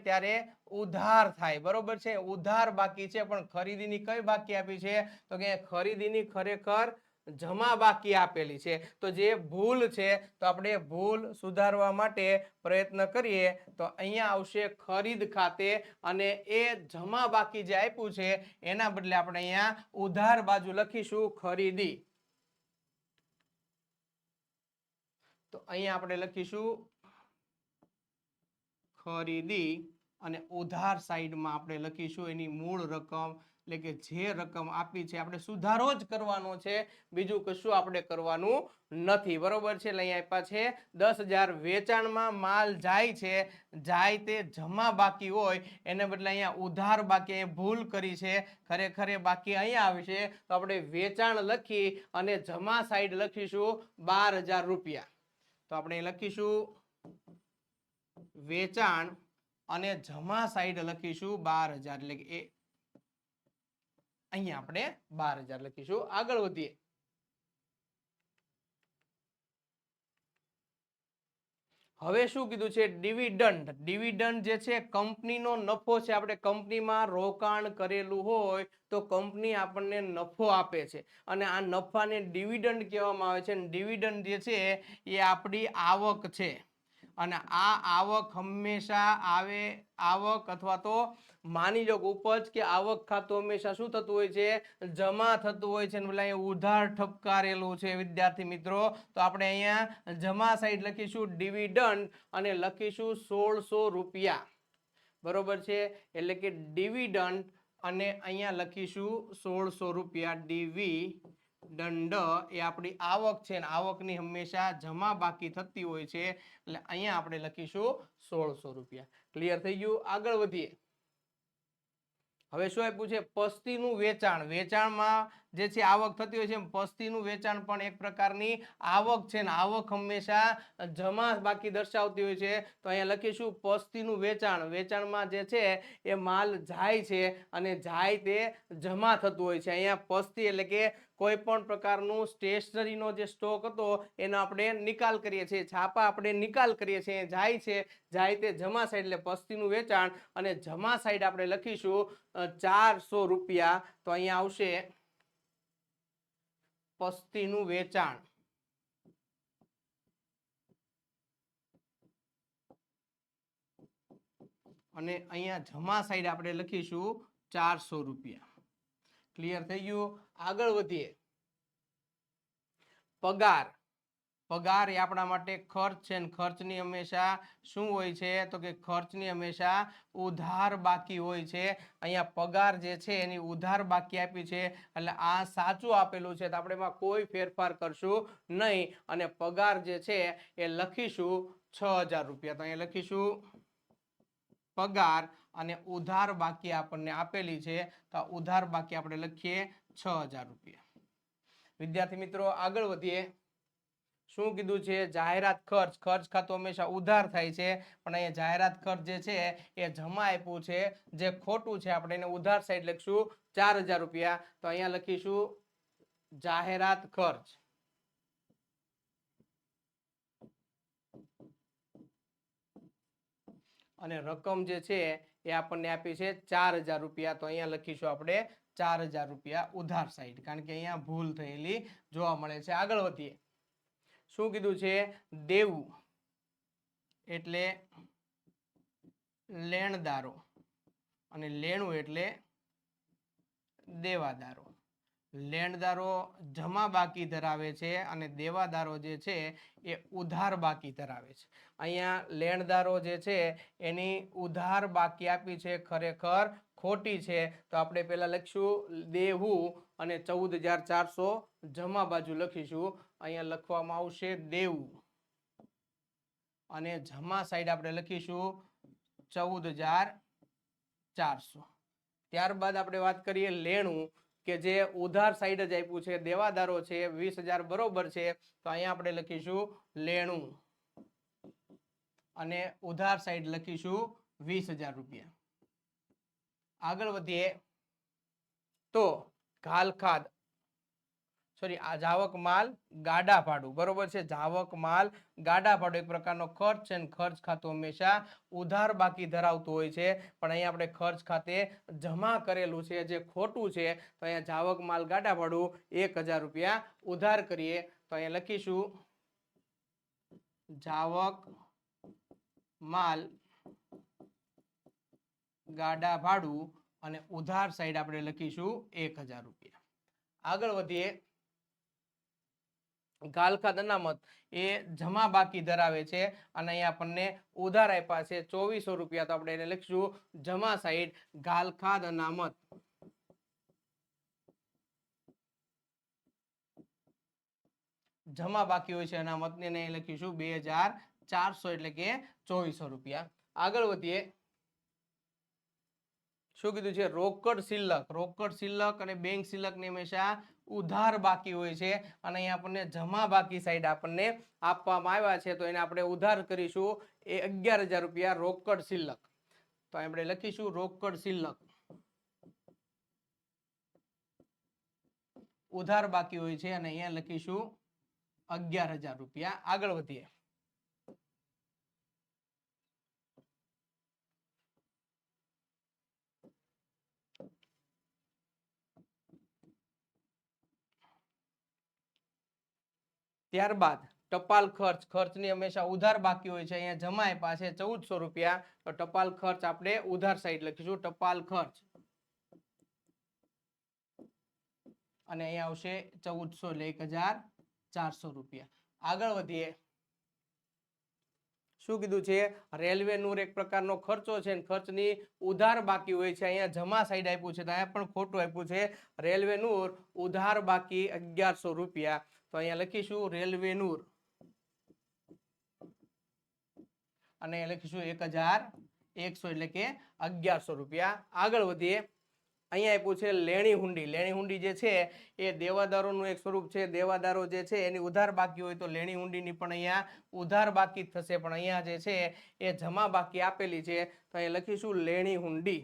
ત્યારે ઉધાર થાય. બરોબર છે. ઉધાર બાકી છે પણ ખરીદીની કઈ બાકી આપી છે? તો કે ખરીદીની ખરેખર જમા બાકી આપેલી છે. તો જે ભૂલ છે તો આપણે ભૂલ સુધારવા માટે પ્રયત્ન કરીએ. તો અહીંયા આવશે ખરીદ ખાતે અને એ જમા બાકી જે આપ્યું છે એના બદલે આપણે અહીંયા ઉધાર બાજુ લખીશું ખરીદી. તો અહીંયા આપણે લખીશું ખરીદી અને ઉધાર સાઈડમાં આપણે લખીશું એની મૂળ રકમ, એટલે કે જે રકમ આપી છે આપણે સુધારો જ કરવાનો છે, બીજું કશું આપણે કરવાનું નથી. બરોબર છે. એટલે અહીંયા આપ્યા છે 10,000. વેચાણમાં માલ જાય છે, જાય તે જમા બાકી હોય એને બદલે અહીંયા ઉધાર બાકી ભૂલ કરી છે, ખરેખર બાકી અહીંયા આવશે. તો આપણે વેચાણ લખી અને જમા સાઈડ લખીશું 12,000 રૂપિયા. તો આપણે લખીશું વેચાણ અને જમા સાઈડ લખીશું 12,000, એટલે કે અહીંયા આપણે 12,000 લખીશું. આગળ વધીએ. હવે શું કીધું છે? ડિવિડન્ડ. ડિવિડન્ડ જે છે કંપનીનો નફો છે. આપણે કંપનીમાં રોકાણ કરેલું હોય તો કંપની આપણને નફો આપે છે અને આ નફાને ડિવિડન્ડ કહેવામાં આવે છે. ડિવિડન્ડ જે છે એ આપણી આવક છે અને આ આવક હંમેશા આવક અથવા તો માની લો ઉપજ કે આવક ખાતું હંમેશા શું થતું હોય છે? જમા થતું હોય છે. એટલે ઉધાર ઠપકારેલું છે વિદ્યાર્થી મિત્રો. તો આપણે અહીંયા જમા સાઈડ લખીશું ડિવિડન્ડ અને લખીશું 1,600 રૂપિયા. બરોબર છે. એટલે કે ડિવિડન્ડ અને અહીંયા લખીશું 1600 રૂપિયા ડીવી દંડ એ આપણી આવક છે ને આવકની હંમેશા જમા બાકી થતી હોય છે એટલે અહીંયા આપણે લખીશું 1600 રૂપિયા. ક્લિયર થઈ ગયું? આગળ વધીએ. હવે શું આપ્યું છે? પસ્તીનું વેચાણ. વેચાણમાં જે છે આવક થતી હોય છે એમ પસ્તીનું વેચાણ પણ એક પ્રકારની આવક છે ને આવક હંમેશા જમા બાકી દર્શાવતી હોય છે. તો અહીંયા લખીશું પસ્તીનું વેચાણ. વેચાણમાં જે છે એ માલ જાય છે અને જાય તે જમા થતું હોય છે. અહીંયા પસ્તી એટલે કે કોઈ પણ પ્રકારનું સ્ટેશનરીનો જે સ્ટોક હતો એનો આપણે નિકાલ કરીએ છીએ, છાપા આપણે નિકાલ કરીએ છીએ, જાય છે, જાય તે જમા સાઈડ એટલે પસ્તીનું વેચાણ. અને જમા સાઈડ આપણે લખીશું 400 રૂપિયા. તો અહીંયા આવશે પસ્તીનું વેચાણ. અને અહીંયા જમા સાઈડ આપણે લખીશું 400 રૂપિયા. ક્લિયર થઈ ગયું? આગળ વધીએ. પગાર. પગાર એ આપણા માટે ખર્ચ છે ને ખર્ચની હંમેશા શું હોય છે? તો કે ખર્ચની હંમેશા ઉધાર બાકી હોય છે. અહીંયા પગાર જે છે એની ઉધાર બાકી આપી છે એટલે આ સાચું આપેલું છે તો આપણે એમાં કોઈ ફેરફાર કરશું નહીં અને પગાર જે છે એ લખીશું 6000 રૂપિયા. તો અહીંયા લખીશું પગાર અને ઉધાર બાકી આપણને આપેલી છે તો ઉધાર બાકી આપણે લખીએ 6000 રૂપિયા. વિદ્યાર્થી મિત્રો આગળ વધીએ. શું કીધું છે? જાહેરાત ખર્ચ. ખર્ચ ખાતું હંમેશા ઉધાર થાય છે પણ અહીંયા જાહેરાત ખર્ચ જે છે એ જમા આપ્યું છે જે ખોટું છે આપણે એને ઉધાર સાઈડ લખશું 4000 રૂપિયા. તો અહીંયા લખીશું જાહેરાત ખર્ચ અને રકમ જે છે એ આપણને આપી છે 4000 રૂપિયા. તો અહીંયા લખીશું આપણે 4000 રૂપિયા ઉધાર સાઈડ કારણ કે અહીંયા ભૂલ થયેલી જોવા મળે છે. આગળ વધીએ. શું કીધું છે? દેવું એટલે લેણદારો અને લેણું એટલે દેવાદારો. લેણદારો જમા બાકી ધરાવે છે અને દેવાદારો જે છે એ ઉધાર બાકી ધરાવે છે. અહીંયા લેણદારો જે છે એની ઉધાર બાકી આપી છે ખરેખર ખોટી છે તો આપણે પહેલા લખીશું દેવું અને 14400 જમા બાજુ લખીશું. અહીંયા લખવામાં આવશે દેવું અને જમા સાઈડ આપણે લખીશું 14400. ત્યારબાદ આપણે વાત કરીએ લેણું કે જે ઉધાર સાઈડ જ આપ્યું છે દેવાદારો છે 20000 બરોબર છે તો અહીંયા આપણે લખીશું લેણું અને ઉધાર સાઈડ લખીશું 20000 રૂપિયા. આગળ વધીએ તો ઘાલખાદ આ જાવક માલ ગાડા ભાડું બરોબર છે. જાવક માલ ગાડા ભાડું એક પ્રકારનો ખર્ચ છે અને ખર્ચ ખાતું હંમેશા ઉધાર બાકી ધરાવતું હોય છે પણ અહીંયા આપણે ખર્ચ ખાતે જમા કરેલું છે જે ખોટું છે તો અહીંયા જાવક માલ ગાડા ભાડું 1000 રૂપિયા ઉધાર કરીએ તો અહીંયા લખીશું જાવક માલ ગાડા ભાડું અને ઉધાર સાઈડ આપણે લખીશું 1000 રૂપિયા. આગળ વધીએ. ગાલખાદ અનામત એ જમા બાકી ધરાવે છે અને અહીંયા આપણને ઉધાર આપ્યા છે 2400 રૂપિયા તો આપણે એને લખીશું જમા સાઈડ ગાલખાદ અનામત. જમા બાકી હોય છે અનામતને એને લખીશું 2400 એટલે કે 2400 રૂપિયા. આગળ વધીએ. શું કીધું છે? રોકડ શિલ્લક. રોકડ શિલ્લક અને બેંક શિલ્લકની હંમેશા ઉધાર બાકી હોય છે અને અહીંયા આપણને જમા બાકી સાઈડ આપણને આપવામાં આવ્યા છે તો એને આપણે ઉધાર કરીશું એ 11000 રૂપિયા રોકડ શિલ્લક. તો આપણે લખીશું રોકડ શિલ્લક ઉધાર બાકી હોય છે અને અહીંયા લખીશું 11000 રૂપિયા. આગળ વધીએ. ત્યારબાદ ટપાલ ખર્ચ. ખર્ચની હંમેશા ઉધાર બાકી હોય છે અહીંયા જમા આપ્યા છે 1400 રૂપિયા તો ટપાલ ખર્ચ આપણે ઉધાર સાઈડ લખીશું ટપાલ ખર્ચ અને અહીંયા આવશે 1400 એટલે 1400 રૂપિયા. આગળ વધીએ. શું કીધું છે? રેલવે નૂર એક પ્રકારનો ખર્ચો છે, ખર્ચની ઉધાર બાકી હોય છે. અહીંયા જમા સાઈડ આપ્યું છે તો અહીંયા પણ ખોટું આપ્યું છે. રેલવે નૂર ઉધાર બાકી 1100 રૂપિયા. તો અહીંયા લખીશું રેલવે નૂર અને લખીશું 1100 એટલે કે 1100 રૂપિયા. આગળ વધીએ. અહીંયા આપ્યું છે લેણી હુંડી. લેણી હુંડી જે છે એ દેવાદારોનું એક સ્વરૂપ છે. દેવાદારો જે છે એની ઉધાર બાકી હોય તો લેણી હુંડીની પણ અહીંયા ઉધાર બાકી થશે, પણ અહીંયા જે છે એ જમા બાકી આપેલી છે તો અહીંયા લખીશું લેણી હુંડી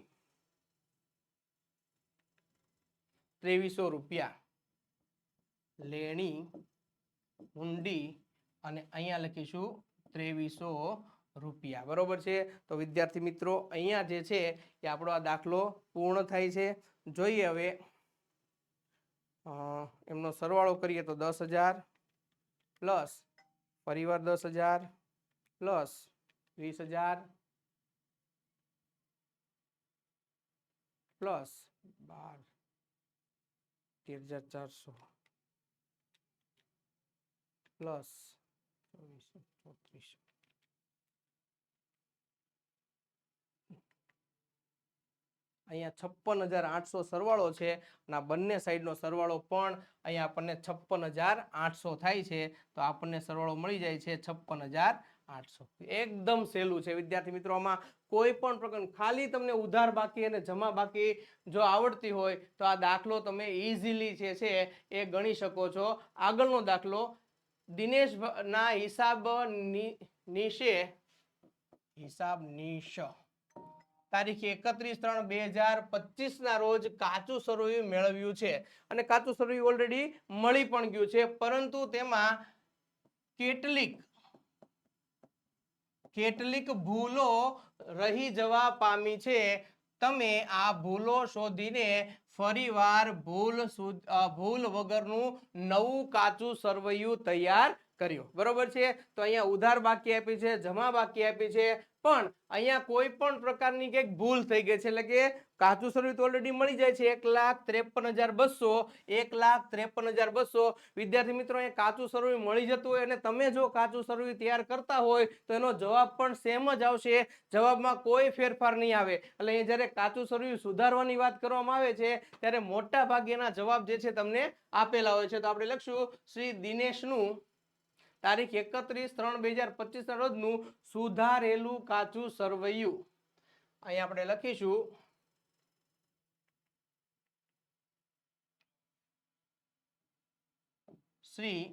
2300 રૂપિયા. લેણી હુંડી અને અહીંયા લખીશું 2300 રૂપિયા. બરોબર છે. તો વિદ્યાર્થી મિત્રો અહીંયા જે છે એ આપણો આ દાખલો પૂર્ણ થાય છે. જોઈએ હવે એમનો સરવાળો કરીએ તો 10,000 પ્લસ ફરીવાર 10,000 પ્લસ 20,000 પ્લસ 13,400 પ્લસ 24,34. અહીંયા 56,800 સરવાળો છે અને આ બંને સાઈડનો સરવાળો પણ અહીંયા આપણને 56,800 થાય છે. તો આપણને સરવાળો મળી જાય છે 56,800. એકદમ સહેલું છે વિદ્યાર્થી મિત્રો. આમાં કોઈ પણ પ્રકાર ખાલી તમને ઉધાર બાકી અને જમા બાકી જો આવડતી હોય તો આ દાખલો તમે ઇઝીલી જે છે એ ગણી શકો છો. આગળનો દાખલો દિનેશ ના હિસાબ નિશ તારીખ 31/3/2025 ના રોજ કાચું સરવૈયું મેળવ્યું છે અને કાચું સરવૈયું ઓલરેડી મળી પણ ગયું છે, પરંતુ તેમાં કેટલીક ભૂલો રહી જવા પામી છે. તમે આ ભૂલો શોધીને ફરીવાર ભૂલ વગરનું નવું કાચું સરવૈયું તૈયાર કર્યું. બરોબર છે. તો અહીંયા ઉધાર બાકી આપી છે, જમા બાકી આપી છે, પણ અહીંયા કોઈ પણ પ્રકારની કંઈક ભૂલ થઈ ગઈ છે, એટલે કે કાચું સરવૈયું તો ઓલરેડી મળી જાય છે 1,53,200. 1,53,200 વિદ્યાર્થી મિત્રો અહીંયા કાચું સરવૈયું મળી જતું હોય અને તમે જો કાચું સરવૈયું તૈયાર કરતા હોય તો એનો જવાબ પણ સેમ જ આવશે. જવાબમાં કોઈ ફેરફાર નહીં આવે. એટલે અહીંયા જ્યારે કાચું સરવૈયું સુધારવાની વાત કરવામાં આવે છે ત્યારે મોટા ભાગેના જવાબ જે છે તમને આપેલા હોય છે. તો આપણે લખશું શ્રી દિનેશનું તારીખ 31/3/2025 ના રોજનું સુધારેલું કાચું સરવૈયું. અહીંયા આપણે લખીશું શ્રી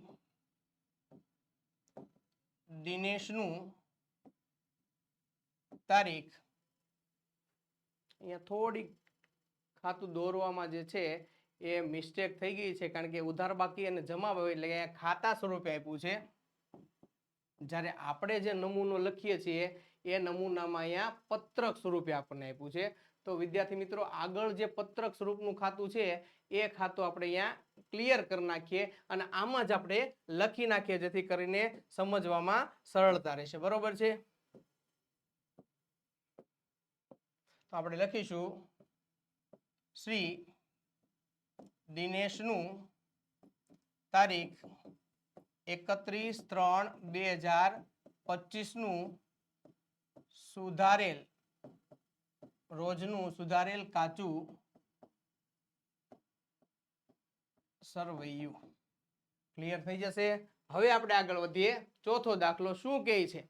દિનેશનું તારીખ, અહીંયા થોડીક ખાતું દોરવામાં જે છે એ મિસ્ટેક થઈ ગઈ છે, કારણ કે ઉધાર બાકી અને જમા હોય એટલે અહીંયા ખાતા સ્વરૂપે આપ્યું છે. જ્યારે આપણે જે નમૂનો લખીએ છીએ એ નમૂનામાં અહીંયા પત્રક સ્વરૂપે આપણને આપ્યું છે. તો વિદ્યાર્થી મિત્રો આગળ જે પત્રક સ્વરૂપનું ખાતું છે એ ખાતું આપણે અહીંયા ક્લિયર કરી નાખીએ અને આમાં જ આપણે લખી નાખીએ, જેથી કરીને સમજવામાં સરળતા રહેશે. બરોબર છે. તો આપણે લખીશું શ્રી દિનેશનું તારીખ 31/3/2025 નું સુધારેલ કાચું સરવૈયું. ક્લિયર થઈ જશે. હવે આપણે આગળ વધીએ. ચોથો દાખલો શું કહે છે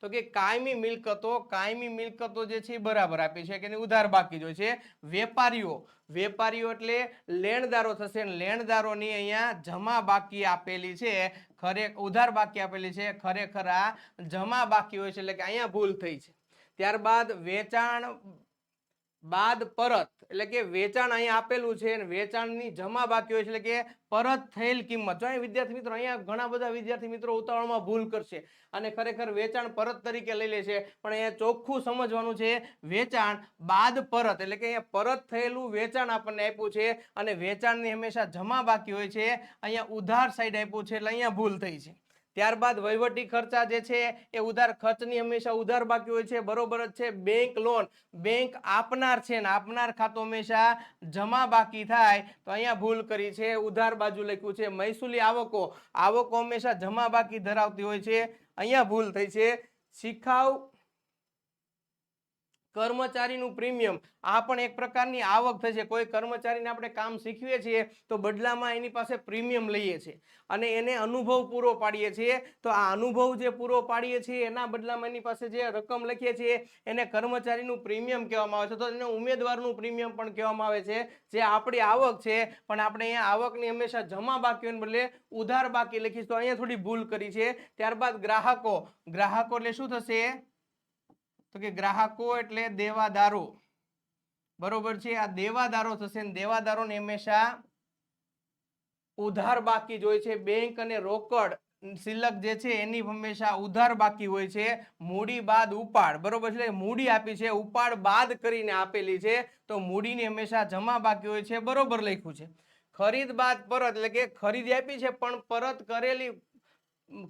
તો કે કાયમી મિલકતો જે છે બરાબર આપી છે કે ઉધાર બાકી જો છે. વેપારીઓ એટલે લેણદારો થશે. લેણદારોની અહીંયા જમા બાકી આપેલી છે, ઉધાર બાકી આપેલી છે, ખરેખર આ જમા બાકી હોય છે, એટલે કે અહીંયા ભૂલ થઈ છે. ત્યારબાદ વેચાણ બાદ પરત, એટલે કે વેચાણ અહીંયા આપેલું છે અને વેચાણની જમા બાકી હોય છે, એટલે કે પરત થયેલ કિંમત. જો વિદ્યાર્થી મિત્રો અહીંયા ઘણા બધા વિદ્યાર્થી મિત્રો ઉતાવળમાં ભૂલ કરશે અને ખરેખર વેચાણ પરત તરીકે લઈ લે છે, પણ અહીંયા ચોખ્ખું સમજવાનું છે વેચાણ બાદ પરત, એટલે કે અહીંયા પરત થયેલું વેચાણ આપણને આપ્યું છે અને વેચાણની હંમેશા જમા બાકી હોય છે. અહીંયા ઉધાર સાઈડ આપ્યું છે એટલે અહીંયા ભૂલ થઈ છે. ત્યારબાદ વહીવટી ખર્ચા જે છે એ ઉધાર ખર્ચની હંમેશા ઉધાર બાકી હોય છે. બરોબર જ છે. બેંક લોન, બેંક આપનાર છે ને આપનાર ખાતું હંમેશા જમા બાકી થાય, તો અહીંયા ભૂલ કરી છે, ઉધાર બાજુ લખ્યું છે. મહેસૂલી આવકો હંમેશા જમા બાકી ધરાવતી હોય છે, અહીંયા ભૂલ થઈ છે. શિખાઉ કર્મચારીનું પ્રીમિયમ આ પણ એક પ્રકારની આવક થશે. કોઈ કર્મચારીને આપણે કામ શીખવીએ છીએ તો બદલામાં એની પાસે પ્રીમિયમ લઈએ છીએ અને એને અનુભવ પૂરો પાડીએ છીએ. તો આ અનુભવ જે પૂરો પાડીએ છીએ એના બદલામાં એની પાસે જે રકમ લખીએ છીએ એને કર્મચારીનું પ્રીમિયમ કહેવામાં આવે છે. તો એને ઉમેદવારનું પ્રીમિયમ પણ કહેવામાં આવે છે. જે આપણી આવક છે પણ આપણે અહીંયા આવકની હંમેશા જમા બાકીઓને બદલે ઉધાર બાકી લખીશું. તો અહીંયા થોડી ભૂલ કરી છે. ત્યારબાદ ગ્રાહકો, ગ્રાહકો એટલે શું થશે? તો કે ગ્રાહકો એટલે દેવાદારો, બરોબર છે. આ દેવાદારો થશે ને દેવાદારોને હંમેશા ઉધાર બાકી જ હોય છે. બેંક અને રોકડ શિલ્લક જે છે એની હંમેશા ઉધાર બાકી હોય છે. મૂડી બાદ ઉપાડ, બરોબર છે. મૂડી આપી છે, ઉપાડ બાદ કરીને આપેલી છે તો મૂડીની હંમેશા જમા બાકી હોય છે, બરોબર લખ્યું છે. ખરીદ બાદ પરત એટલે કે ખરીદી આપી છે પણ પરત કરેલી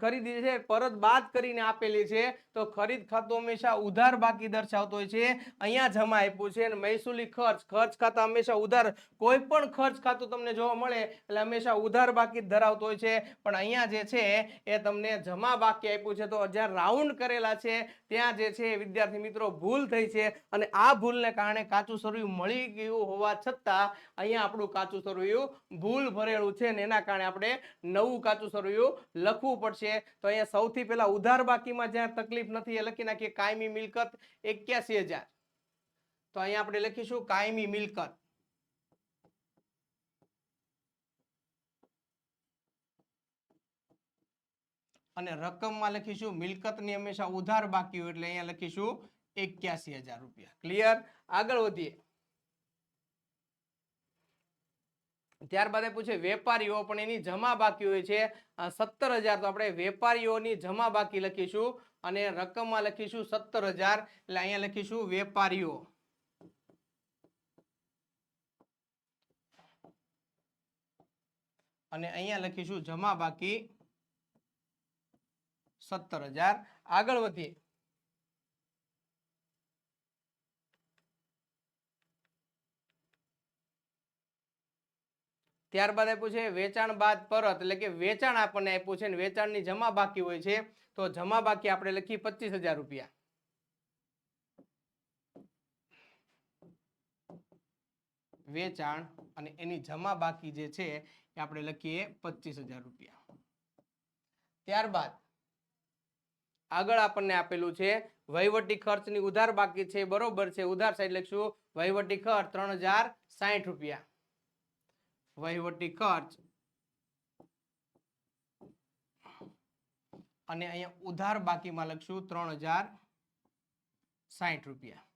ખરીદી છે પરત બાદ કરીને આપેલી છે તો ખરીદ ખાતું હંમેશા ઉધાર બાકી દર્શાવતો હોય છે. અહીંયા જમા આપ્યું છે અને મહેસૂલી ખર્ચ, ખર્ચ ખાતા હંમેશા ઉધાર, કોઈ પણ ખર્ચ ખાતું તમને જોવા મળે એટલે હંમેશા ઉધાર બાકી ધરાવતો હોય છે. પણ અહીંયા જે છે એ તમને જમા બાકી આપ્યું છે. તો જ્યાં રાઉન્ડ કરેલા છે ત્યાં જે છે વિદ્યાર્થી મિત્રો ભૂલ થઈ છે અને આ ભૂલને કારણે કાચું સરવૈયું મળી ગયું હોવા છતાં અહીંયા આપણું કાચું સરવૈયું ભૂલ ભરેલું છે અને એના કારણે આપણે નવું કાચું સરવૈયું લખવું પડશે. તો અહીંયા સૌથી પહેલા ઉધાર બાકીમાં જ્યાં તકલીફ નથી એ લખી નાખીએ કાયમી મિલકત 81,000. તો અહીંયા આપણે લખીશું કાયમી મિલકત. અને રકમમાં લખીશું મિલકતની હંમેશા ઉધાર બાકી હોય એટલે અહીંયા લખીશું 81,000 રૂપિયા. ક્લિયર? આગળ વધીએ. ત્યારબાદ એ પૂછે વેપારીઓ, પણ એની જમા બાકી હોય છે 17,000. તો આપણે વેપારીઓની જમા બાકી લખીશું અને રકમમાં લખીશું 17,000 એટલે અહીંયા લખીશું વેપારીઓ. અને અહીંયા લખીશું જમા બાકી 17,000. આગળ વધીએ. ત્યારબાદ આપ્યું છે વેચાણ બાદ પરત એટલે કે વેચાણ આપણને આપ્યું છે અને વેચાણની જમા બાકી હોય છે તો જમા બાકી આપણે લખી 25,000 રૂપિયા. વેચાણ અને એની જમા બાકી જે છે એ આપણે લખીએ 25,000 રૂપિયા. ત્યારબાદ આગળ આપણને આપેલું છે વહીવટી ખર્ચની ઉધાર બાકી છે, બરોબર છે. ઉધાર સાઈડ લખશું વહીવટી ખર્ચ 3,060 રૂપિયા. વહીવટી ખર્ચ અને અહીંયા ઉધાર બાકીમાં લખશું 3,060 રૂપિયા.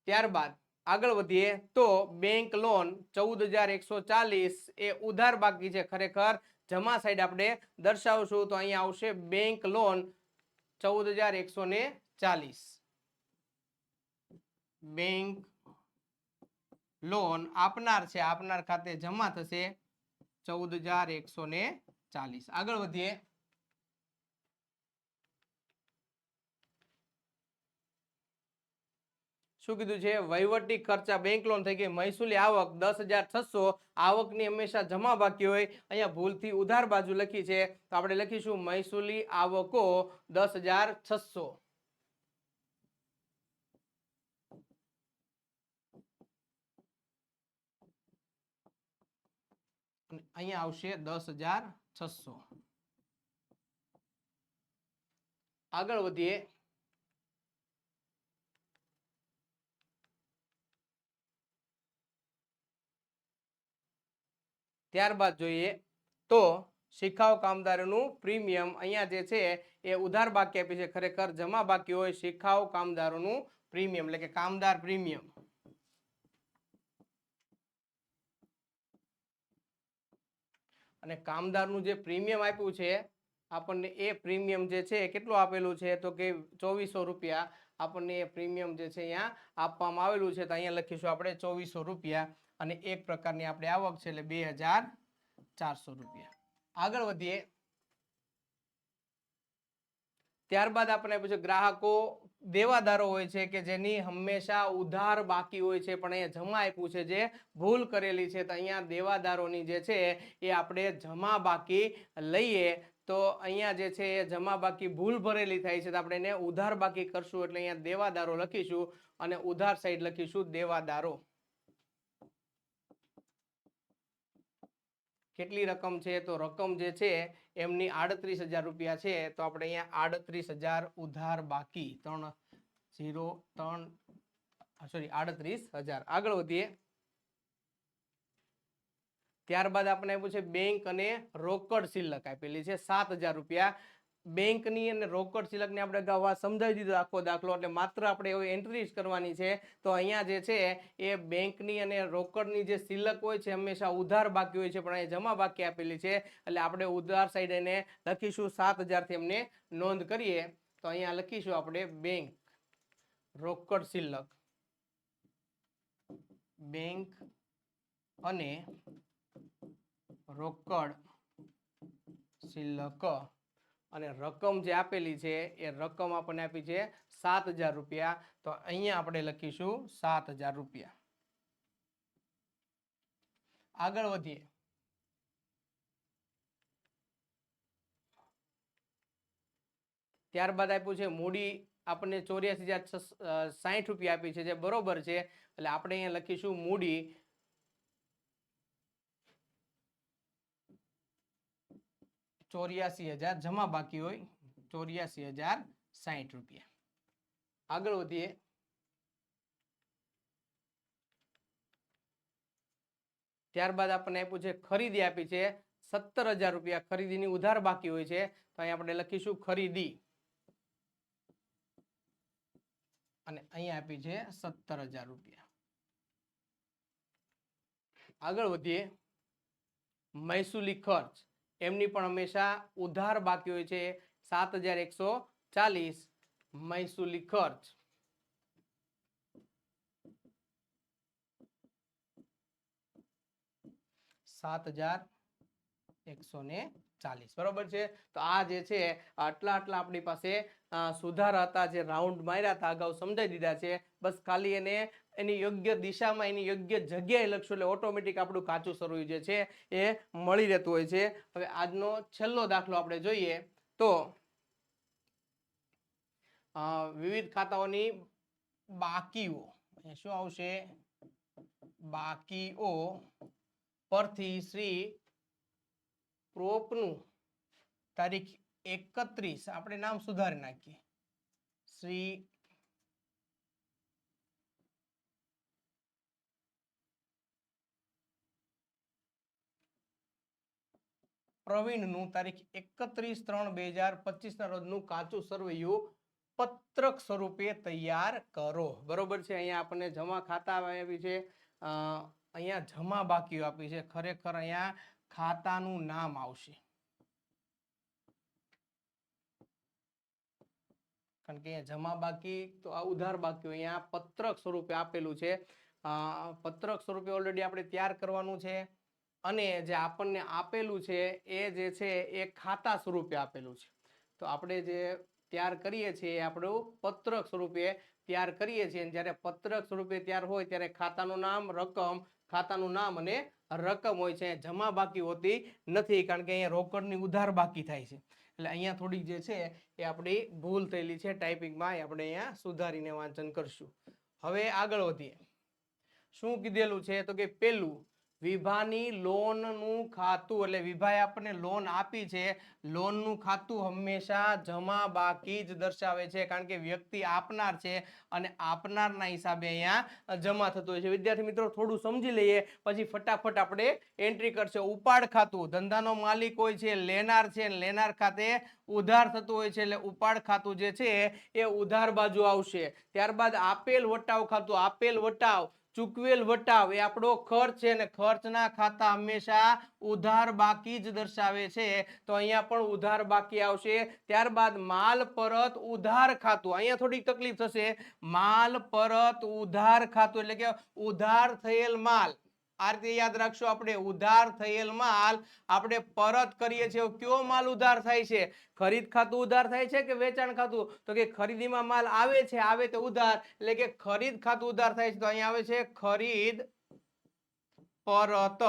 ત્યારબાદ આગળ વધીએ તો બેંક લોન 14,140 એ ઉધાર બાકી છે. ખરેખર જમા સાઈડ આપણે દર્શાવશું તો અહીંયા આવશે બેંક લોન 14,140. બેંક લોન આપનાર છે, આપનાર ખાતે જમા થશે 14,140. આગળ વધીએ. શું કીધું છે? વહીવટી ખર્ચા બેંક લોન થઈ ગઈ. મહેસૂલી આવક 10,600. આવકની હંમેશા જમા બાકી હોય. અહીંયા ભૂલથી ઉધાર બાજુ લખી છે તો આપણે લખીશું મહેસૂલી આવકો 10,600. અહીંયા આવશે 10,600. આગળ વધીએ. ત્યારબાદ જોઈએ તો શિખાઉ કામદારોનું પ્રીમિયમ અહીંયા જે છે એ ઉધાર બાકી આપી છે. ખરેખર જમા બાકી હોય શિખાઉ કામદારોનું પ્રીમિયમ એટલે કે કામદાર પ્રીમિયમ. અને કામદારનું જે પ્રીમિયમ આપ્યું છે આપણને એ પ્રીમિયમ જે છે કેટલું આપેલું છે તો કે 2,400 રૂપિયા આપણને એ પ્રીમિયમ જે છે અહીંયા આપવામાં આવેલું છે. તો અહીંયા લખીશું આપણે 2,400 રૂપિયા અને એક પ્રકારની આપણે આવક છે એટલે 2,400 રૂપિયા. આગળ વધીએ. ત્યારબાદ આપણે પૂછે ગ્રાહકો દેવાદારો હોય છે કે જેની હંમેશા ઉધાર બાકી હોય છે પણ અહીંયા જમા આપ્યું છે જે ભૂલ કરેલી છે. તો અહીંયા દેવાદારોની જે છે એ આપણે જમા બાકી લઈએ તો અહીંયા જે છે એ જમા બાકી ભૂલ ભરેલી થાય છે, તો આપણે એને ઉધાર બાકી કરશું એટલે અહીંયા દેવાદારો લખીશું અને ઉધાર સાઈડ લખીશું દેવાદારો. કેટલી રકમ છે? તો રકમ જે છે એમની 38,000 રૂપિયા છે, તો આપણે અહીંયા 38,000 ઉધાર બાકી 38,000. આગળ વધીએ. ત્યારબાદ આપણે આપ્યું છે બેંક અને રોકડ શિલ્લક આપેલી છે 7,000 રૂપિયા. બેંકની અને રોકડ શિલ્લકની આપણે અગાઉ સમજાવી દીધો આખો દાખલો, એટલે માત્ર આપણે એવી એન્ટ્રી કરવાની છે. તો અહીંયા જે છે એ બેંકની અને રોકડની જે શિલ્લક હોય છે હંમેશા ઉધાર બાકી હોય છે, પણ અહીંયા જમા બાકી આપેલી છે એટલે આપણે ઉધાર સાઈડ એને લખીશું 7,000 થી એમને નોંધ કરીએ. તો અહીંયા લખીશું આપણે બેંક રોકડ શિલ્લક, બેંક અને રોકડ શિલ્લક, અને રકમ જે આપેલી છે એ રકમ આપણને આપી છે 7,000 રૂપિયા. તો અહીંયા આપણે લખીશું 7,000 રૂપિયા. આગળ વધીએ. ત્યારબાદ આપ્યું છે મૂડી આપણને 84,060 રૂપિયા આપી છે, જે બરોબર છે એટલે આપણે અહીંયા લખીશું મૂડી 84,000 જમા બાકી હોય 84,060 રૂપિયા. આગળ વધીએ. ત્યારબાદ આપણને આપ્યું છે ખરીદી આપી છે 17,000 રૂપિયા, ખરીદીની ઉધાર બાકી હોય છે, તો અહીં આપણે લખીશું ખરીદી અને અહીંયા આપી છે 17,000 રૂપિયા. આગળ વધીએ. મહેસૂલી ખર્ચ એમની પણ હંમેશા ઉધાર બાકી હોય છે 7,140 મહેસૂલી ખર્ચ. 7,140 બરોબર છે. તો આ જે છે આટલા આપણી પાસે સુધારા હતા, જે રાઉન્ડ માર્યા હતા અગાઉ સમજાવી દીધા છે. બસ ખાલી એને એની યોગ્ય દિશામાં એની યોગ્ય જગ્યાએ લખશું એટલે ઓટોમેટિક આપણું કાચું સરવૈયું જે છે એ મળી રહેતું હોય છે. હવે આજનો છેલ્લો દાખલો આપણે જોઈએ તો વિવિધ ખાતાઓની બાકીઓ શું આવશે? બાકીઓ પરથી શ્રી પ્રોપનું તારીખ 31 આપણે નામ સુધારી નાખીએ, શ્રી પ્રવીણનું તારીખ 31/3/2025 ના રોજનું કાચું સરવૈયું પત્રક સ્વરૂપે તૈયાર કરો. બરોબર છે. અહીંયા આપણને જમા ખાતા આપી છે, અહીંયા જમા બાકીઓ આપી છે, ખરેખર અહીંયા ખાતાનું નામ આવશે કારણ કે જમા બાકી તો આ ઉધાર બાકી અહીંયા પત્રક સ્વરૂપે આપેલું છે. પત્રક સ્વરૂપે ઓલરેડી આપણે તૈયાર કરવાનું છે અને જે આપણને આપેલું છે એ જે છે એ ખાતા સ્વરૂપે આપેલું છે. તો આપણે જે તૈયાર કરીએ છીએ આપણું પત્રક સ્વરૂપે તૈયાર કરીએ છીએ. જ્યારે પત્રક સ્વરૂપે તૈયાર હોય ત્યારે ખાતાનું નામ, રકમ, ખાતાનું નામ અને રકમ હોય છે. જમા બાકી હોતી નથી કારણ કે અહીંયા રોકડની ઉધાર બાકી થાય છે. એટલે અહીંયા થોડીક જે છે એ આપણી ભૂલ થયેલી છે ટાઈપિંગમાં, આપણે અહીંયા સુધારીને વાંચન કરશું. હવે આગળ વધીએ. શું કીધેલું છે તો કે પેલું વિભાની લોનનું ખાતું, એટલે વિભાએ આપણને લોન આપી છે, લોનનું ખાતું હંમેશા જમા બાકી જ દર્શાવે છે કારણ કે વ્યક્તિ આપનાર છે અને આપનારના હિસાબે અહીંયા જમા થતું હોય છે. વિદ્યાર્થી મિત્રો થોડું સમજી લઈએ પછી ફટાફટ આપણે એન્ટ્રી કરશે. ઉપાડ ખાતું, ધંધાનો માલિક હોય છે લેનાર છે, લેનાર ખાતે ઉધાર થતું હોય છે એટલે ઉપાડ ખાતું જે છે એ ઉધાર બાજુ આવશે. ત્યારબાદ આપેલ વટાવ ખાતું, આપેલ વટાવ, ચૂકવેલ વટાવ એ આપણો ખર્ચ છે અને ખર્ચના ખાતા હંમેશા ઉધાર બાકી જ દર્શાવે છે, તો અહીંયા પણ ઉધાર બાકી આવશે. ત્યારબાદ માલ પરત ઉધાર ખાતું, અહીંયા થોડીક તકલીફ થશે. માલ પરત ઉધાર ખાતું એટલે કે ઉધાર થયેલ માલ, આ રીતે યાદ રાખશો આપણે, ઉધાર થયેલ માલ આપણે પરત કરીએ છીએ. કયો માલ ઉધાર થાય છે? ખરીદ ખાતું ઉધાર થાય છે કે વેચાણ ખાતું? તો કે ખરીદીમાં માલ આવે છે, આવે તો ઉધાર એટલે કે ખરીદ ખાતું ઉધાર થાય છે, તો અહીંયા આવે છે ખરીદ પરત.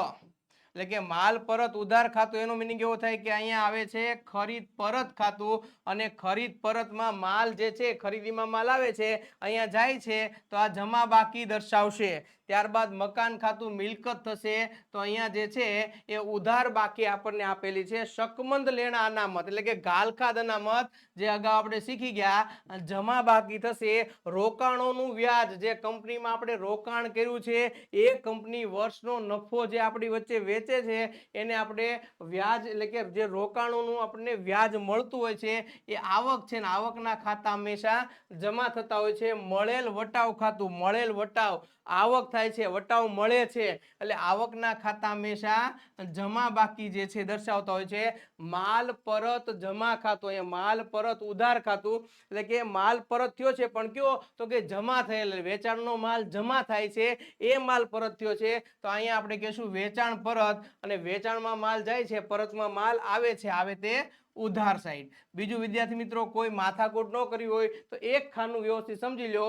એટલે કે માલ પરત ઉધાર ખાતું એનો મીનિંગ એવો થાય કે અહીંયા આવે છે ખરીદ પરત ખાતું અને ખરીદ પરતમાં માલ જે છે ખરીદીમાં માલ આવે છે અહીંયા જાય છે તો આ જમા બાકી દર્શાવશે। ત્યારબાદ મકાન ખાતું મિલકત થશે તો અહીંયા જે છે એ ઉધાર બાકી આપણને આપેલી છે। શકમંદ લેણા અનામત એટલે કે ગાલખાદ અનામત જે અગાઉ આપણે શીખી ગયા। જમા બાકી થશે રોકાણોનું વ્યાજ જે કંપનીમાં આપણે રોકાણ કર્યું છે એ કંપની વર્ષનો નફો જે આપણી વચ્ચે વેચે છે એને આપણે વ્યાજ એટલે કે જે રોકાણોનું આપણને વ્યાજ મળતું હોય છે એ આવક છે ને આવકના ખાતા હંમેશા જમા થતા હોય છે। મળેલ વટાવ ખાતું મળેલ વટાવ આવક થાય છે વટાવ મળે છે એટલે આવકના ખાતા હંમેશા જમા બાકી જે છે દર્શાવતા હોય છે। માલ પરત જમા ખાતું અહીંયા માલ પરત ઉધાર ખાતું એટલે કે માલ પરત થયો છે પણ કયો તો કે જમા થયેલ વેચાણનો માલ જમા થાય છે એ માલ પરત થયો છે તો અહીંયા આપણે કહીશું વેચાણ પરત અને વેચાણમાં માલ જાય છે પરતમાં માલ આવે છે આવે તે ઉધાર સાઈડ। બીજું વિદ્યાર્થી મિત્રો કોઈ માથાકૂટ ન કરવી હોય તો એક ખાનું વ્યવસ્થિત સમજી લો।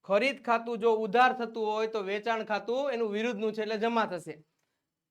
ખરીદ ખાતું જો ઉધાર થતું હોય તો વેચાણ ખાતું એનું વિરુદ્ધનું છે એટલે જમા થશે।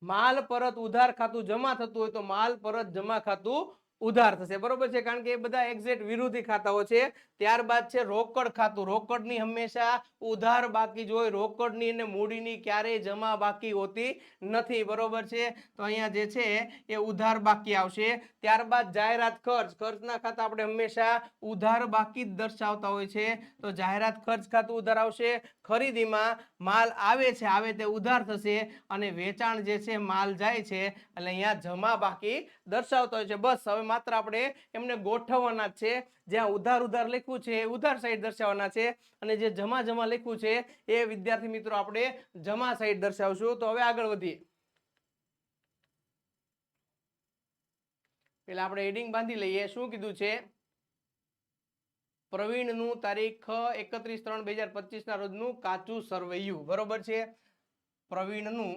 માલ પરત ઉધાર ખાતું જમા થતું હોય તો માલ પરત જમા ખાતું ઉધાર થશે બરોબર છે કારણ કે એ બધા એક્ઝેક્ટ વિરોધી ખાતાઓ છે। ત્યારબાદ છે રોકડ ખાતું રોકડની હંમેશા ઉધાર બાકી જ હોય રોકડની અને મૂડીની ક્યારેય જમા બાકી હોતી નથી બરોબર છે તો અહીંયા જે છે એ ઉધાર બાકી આવશે। ત્યારબાદ જાહેરાત ખર્ચ ખર્ચના ખાતા આપણે હંમેશા ઉધાર બાકી જ દર્શાવતા હોય છે તો જાહેરાત ખર્ચ ખાતું ઉધાર આવશે। ખરીદીમાં માલ આવે છે આવે તે ઉધાર થશે અને વેચાણ જે છે માલ જાય છે એટલે અહીંયા જમા બાકી દર્શાવતા હોય છે। બસ હવે માત્ર આપણે એમને ગોઠવવાના જ છે જ્યાં ઉધાર ઉધાર લખ્યું છે એ ઉધાર સાઈડ દર્શાવવાના છે અને જે જમા જમા લખ્યું છે એ વિદ્યાર્થી મિત્રો આપણે જમા સાઈડ દર્શાવશું। તો હવે આગળ વધીએ પેલા આપણે હેડિંગ બાંધી લઈએ। શું કીધું છે પ્રવીણનું તારીખ 31/3/2025 ના રોજનું કાચું સરવૈયું બરોબર છે। પ્રવીણનું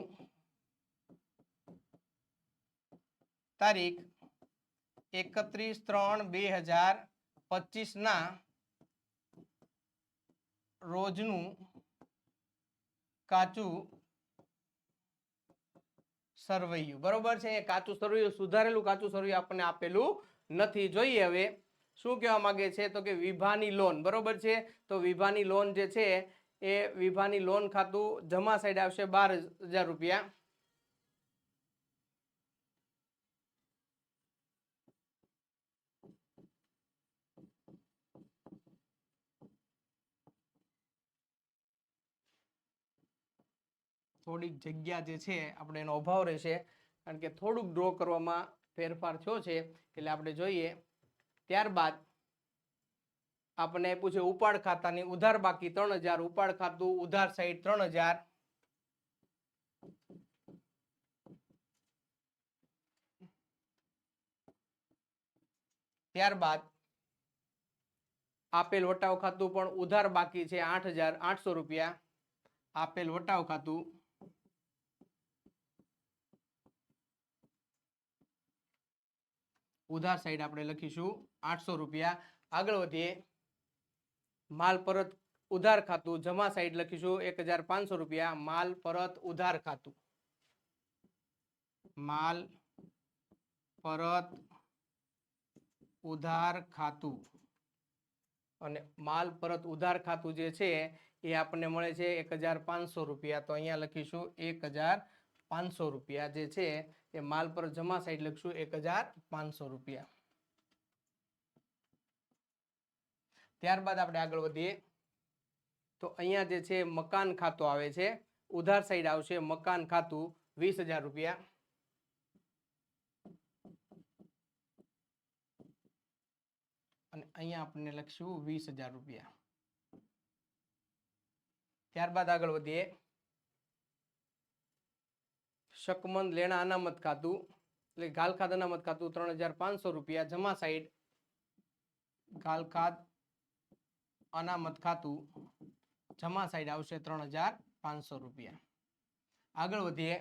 તારીખ 31/3/2025 ના રોજનું કાચું સરવૈયું બરોબર છે। કાચું સરવૈયું સુધારેલું કાચું સરવૈયું આપણને આપેલું નથી। જોઈએ હવે શું કહેવા માંગે છે તો કે વિભાની લોન બરોબર છે તો વિભાની લોન જે છે એ વિભાની લોન ખાતું જમા સાઈડ આવશે 12,000 રૂપિયા। થોડીક જગ્યા જે છે આપણે એનો અભાવ રહેશે કારણ કે થોડુંક ડ્રો કરવામાં ફેરફાર થયો છે એટલે આપણે જોઈએ। ત્યારબાદ આપણને આપ્યું છે ઉપાડ ખાતાની ઉધાર બાકી 3,000 ઉપાડ ખાતું ઉધાર સાઈડ 3,000 ત્યારબાદ આપેલ વટાવ ખાતું પણ ઉધાર બાકી છે 8,800 રૂપિયા। આપેલ વટાવ ખાતું ઉધાર સાઈડ આપણે લખીશું 800 રૂપિયા। આગળ વધીએ માલ પરત ઉધાર ખાતું જમા સાઈડ લખીશું 1,500 રૂપિયા। માલ પરત ઉધાર ખાતું માલ પરત ઉધાર ખાતું અને માલ પરત ઉધાર ખાતું જે છે એ આપણને મળે છે 1,500 રૂપિયા તો અહીંયા લખીશું 1,500 રૂપિયા જે છે એ માલ પર જમા સાઈડ લખશું 1,500 રૂપિયા। ત્યારબાદ આપણે આગળ વધીએ તો અહીંયા જે છે મકાન ખાતું આવે છે ઉધાર સાઈડ આવશે મકાન ખાતું 20,000 રૂપિયા। અને અહીંયા આપણે લખશું 20,000 રૂપિયા। ત્યારબાદ આગળ વધીએ શકમંદ લેણા અનામત ખાતું એટલે ગાલખાદ અનામત ખાતું 3,500 રૂપિયા જમા સાઈડ ગાલખાદ અનામત ખાતું જમા સાઈડ આવશે 3,500 રૂપિયા। આગળ વધીએ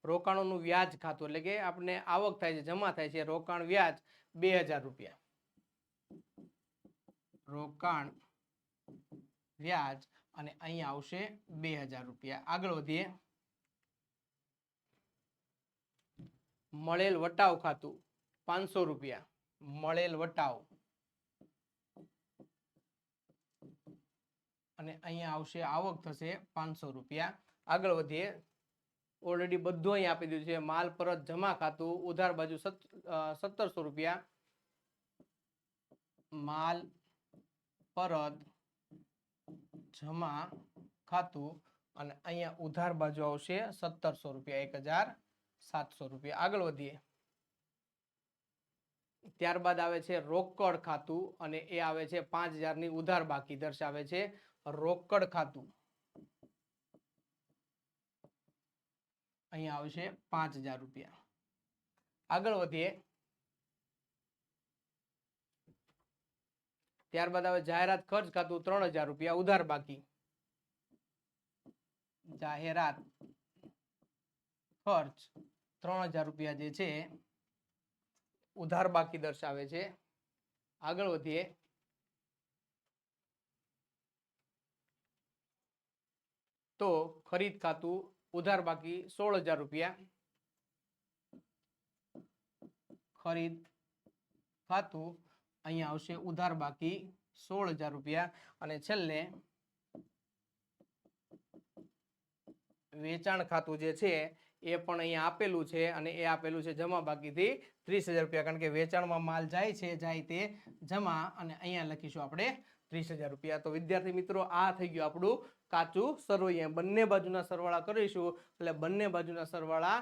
રોકાણોનું વ્યાજ ખાતું એટલે કે આપણે આવક થાય છે જમા થાય છે રોકાણ વ્યાજ 2,000 રૂપિયા। રોકાણ વ્યાજ અને અહીંયા આવશે 2000 રૂપિયા. આગળ વધીએ. મળેલ વટાવ ખાતું 500 રૂપિયા. મળેલ વટાવ અને અહીંયા આવશે આવક થશે 500 રૂપિયા. આગળ વધીએ. ઓલરેડી બધું અહીં આપી દીધું છે. માલ પરત જમા ખાતું ઉધાર બાજુ 1700 રૂપિયા. માલ પરત જમા ખાતું અને અહીંયા ઉધાર બાજુ આવશે 1700 રૂપિયા, 1700 રૂપિયા. આગળ વધીએ. ત્યારબાદ આવે છે રોકડ ખાતું અને એ આવે છે 5000 ની ઉધાર બાકી દર્શાવે છે રોકડ ખાતું. અહીંયા આવશે 5000 રૂપિયા. આગળ વધીએ. ત્યારબાદ આવે જાહેરાત ખર્ચ ખાતું 3000 રૂપિયા ઉધાર બાકી. જાહેરાત ખર્ચ 3000 રૂપિયા જે છે ઉધાર બાકી દર્શાવે છે. આગળ વધીએ. તો ખરીદ ખાતું ઉધાર બાકી 16000 રૂપિયા. ખરીદ ખાતું અહીંયા આવશે ઉધાર બાકી 16000 રૂપિયા. અને છેલ્લે વેચાણ ખાતું જે છે એ પણ અહીંયા આપેલું છે અને એ આપેલું છે જમા બાકીથી 30000 રૂપિયા, કારણ કે વેચાણમાં માલ જાય છે જાય તે જમા અને અહીંયા લખીશું આપણે 30000 રૂપિયા. તો વિદ્યાર્થી મિત્રો આ થઈ ગયું આપણું કાચું સરવૈયા. બંને બાજુના સરવાળા કરીશું એટલે બંને બાજુના સરવાળા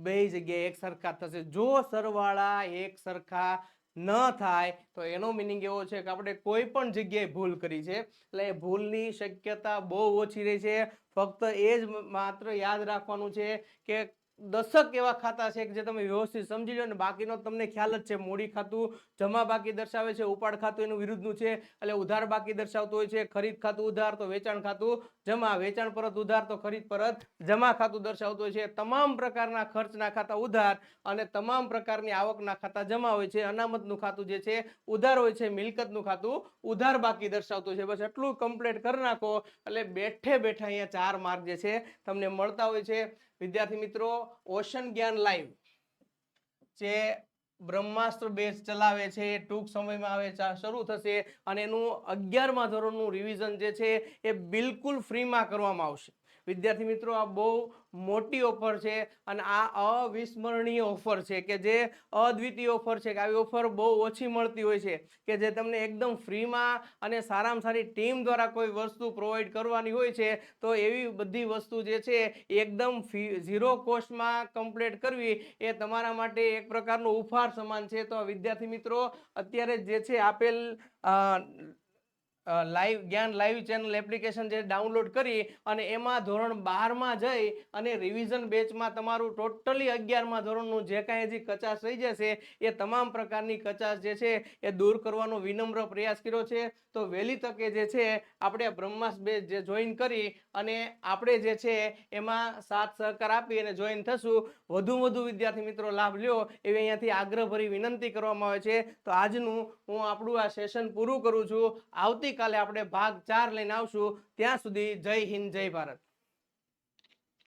બે જગ્યાએ એક સરખા થશે. જો સરવાળા એક સરખા ન થાય તો એનો મિનિંગ એવો છે કે આપણે કોઈ પણ જગ્યાએ ભૂલ કરી છે, એટલે એ ભૂલની શક્યતા બહુ ઓછી રહી છે. ફક્ત એ જ માત્ર યાદ રાખવાનું છે કે 10 એવા ખાતા છે કે જે તમે વ્યવસ્થિત સમજી લો ને બાકીનો તમને ખ્યાલ જ છે. મૂડી ખાતું જમા બાકી દર્શાવે છે, ઉપાડ ખાતું એનું વિરુદ્ધનું છે એટલે ઉધાર બાકી દર્શાવતું હોય છે. ખરીદ ખાતું ઉધાર તો વેચાણ ખાતું જમા, વેચાણ પરત ઉધાર તો ખરીદ પરત જમા ખાતું દર્શાવતું હોય છે. તમામ પ્રકારના ખર્ચના ખાતા ઉધાર અને તમામ પ્રકારની આવકના ખાતા જમા હોય છે. અનામતનું ખાતું જે છે ઉધાર હોય છે. મિલકતનું ખાતું ઉધાર બાકી દર્શાવતું છે. બસ એટલું કમ્પ્લીટ કરી નાખો એટલે બેઠે બેઠા અહીંયા 4 માર્ક જે છે તમને મળતા હોય છે. વિદ્યાર્થી મિત્રો ઓશન જ્ઞાન લાઈવ જે બ્રહ્માસ્ત્ર બેચ ચલાવે છે ટૂંક સમયમાં આવે શરૂ થશે અને એનું 11મા ધોરણનું રિવિઝન જે છે એ બિલકુલ ફ્રીમાં કરવામાં આવશે. વિદ્યાર્થી મિત્રો આ બહુ મોટી ઓફર છે અને આ અવિસ્મરણીય ઓફર છે કે જે અદ્વિતીય ઓફર છે કે આવી ઓફર બહુ ઓછી મળતી હોય છે કે જે તમને એકદમ ફ્રીમાં અને સારામાં સારી ટીમ દ્વારા કોઈ વસ્તુ પ્રોવાઈડ કરવાની હોય છે. તો એવી બધી વસ્તુ જે છે એકદમ ઝીરો કોસ્ટમાં કમ્પ્લીટ કરવી એ તમારા માટે એક પ્રકારનો ઉપહાર સમાન છે. તો વિદ્યાર્થી મિત્રો અત્યારે જે છે આપેલ લાઈવ જ્ઞાન લાઈવ ચેનલ એપ્લિકેશન જે ડાઉનલોડ કરી અને એમાં ધોરણ 12માં જઈ અને રિવિઝન બેચમાં તમારું ટોટલી 11મા ધોરણનું જે કાંઈ હજી કચાશ રહી જશે એ તમામ પ્રકારની કચાશ જે છે એ દૂર કરવાનો વિનમ્ર પ્રયાસ કર્યો છે. તો વહેલી તકે જે છે આપણે બ્રહ્માસ્ત્ર બેચ જે જોઈન કરી અને આપણે જે છે એમાં સાથ સહકાર આપી અને જોઈન થશું. વધુ વિદ્યાર્થી મિત્રો લાભ લ્યો એવી અહીંયાથી આગ્રહભરી વિનંતી કરવામાં આવે છે. તો આજનું હું આપણું આ સેશન પૂરું કરું છું. આવતીકાલે આપણે ભાગ 4 લઈને આવશું. ત્યાં સુધી જય હિન્દ, જય ભારત.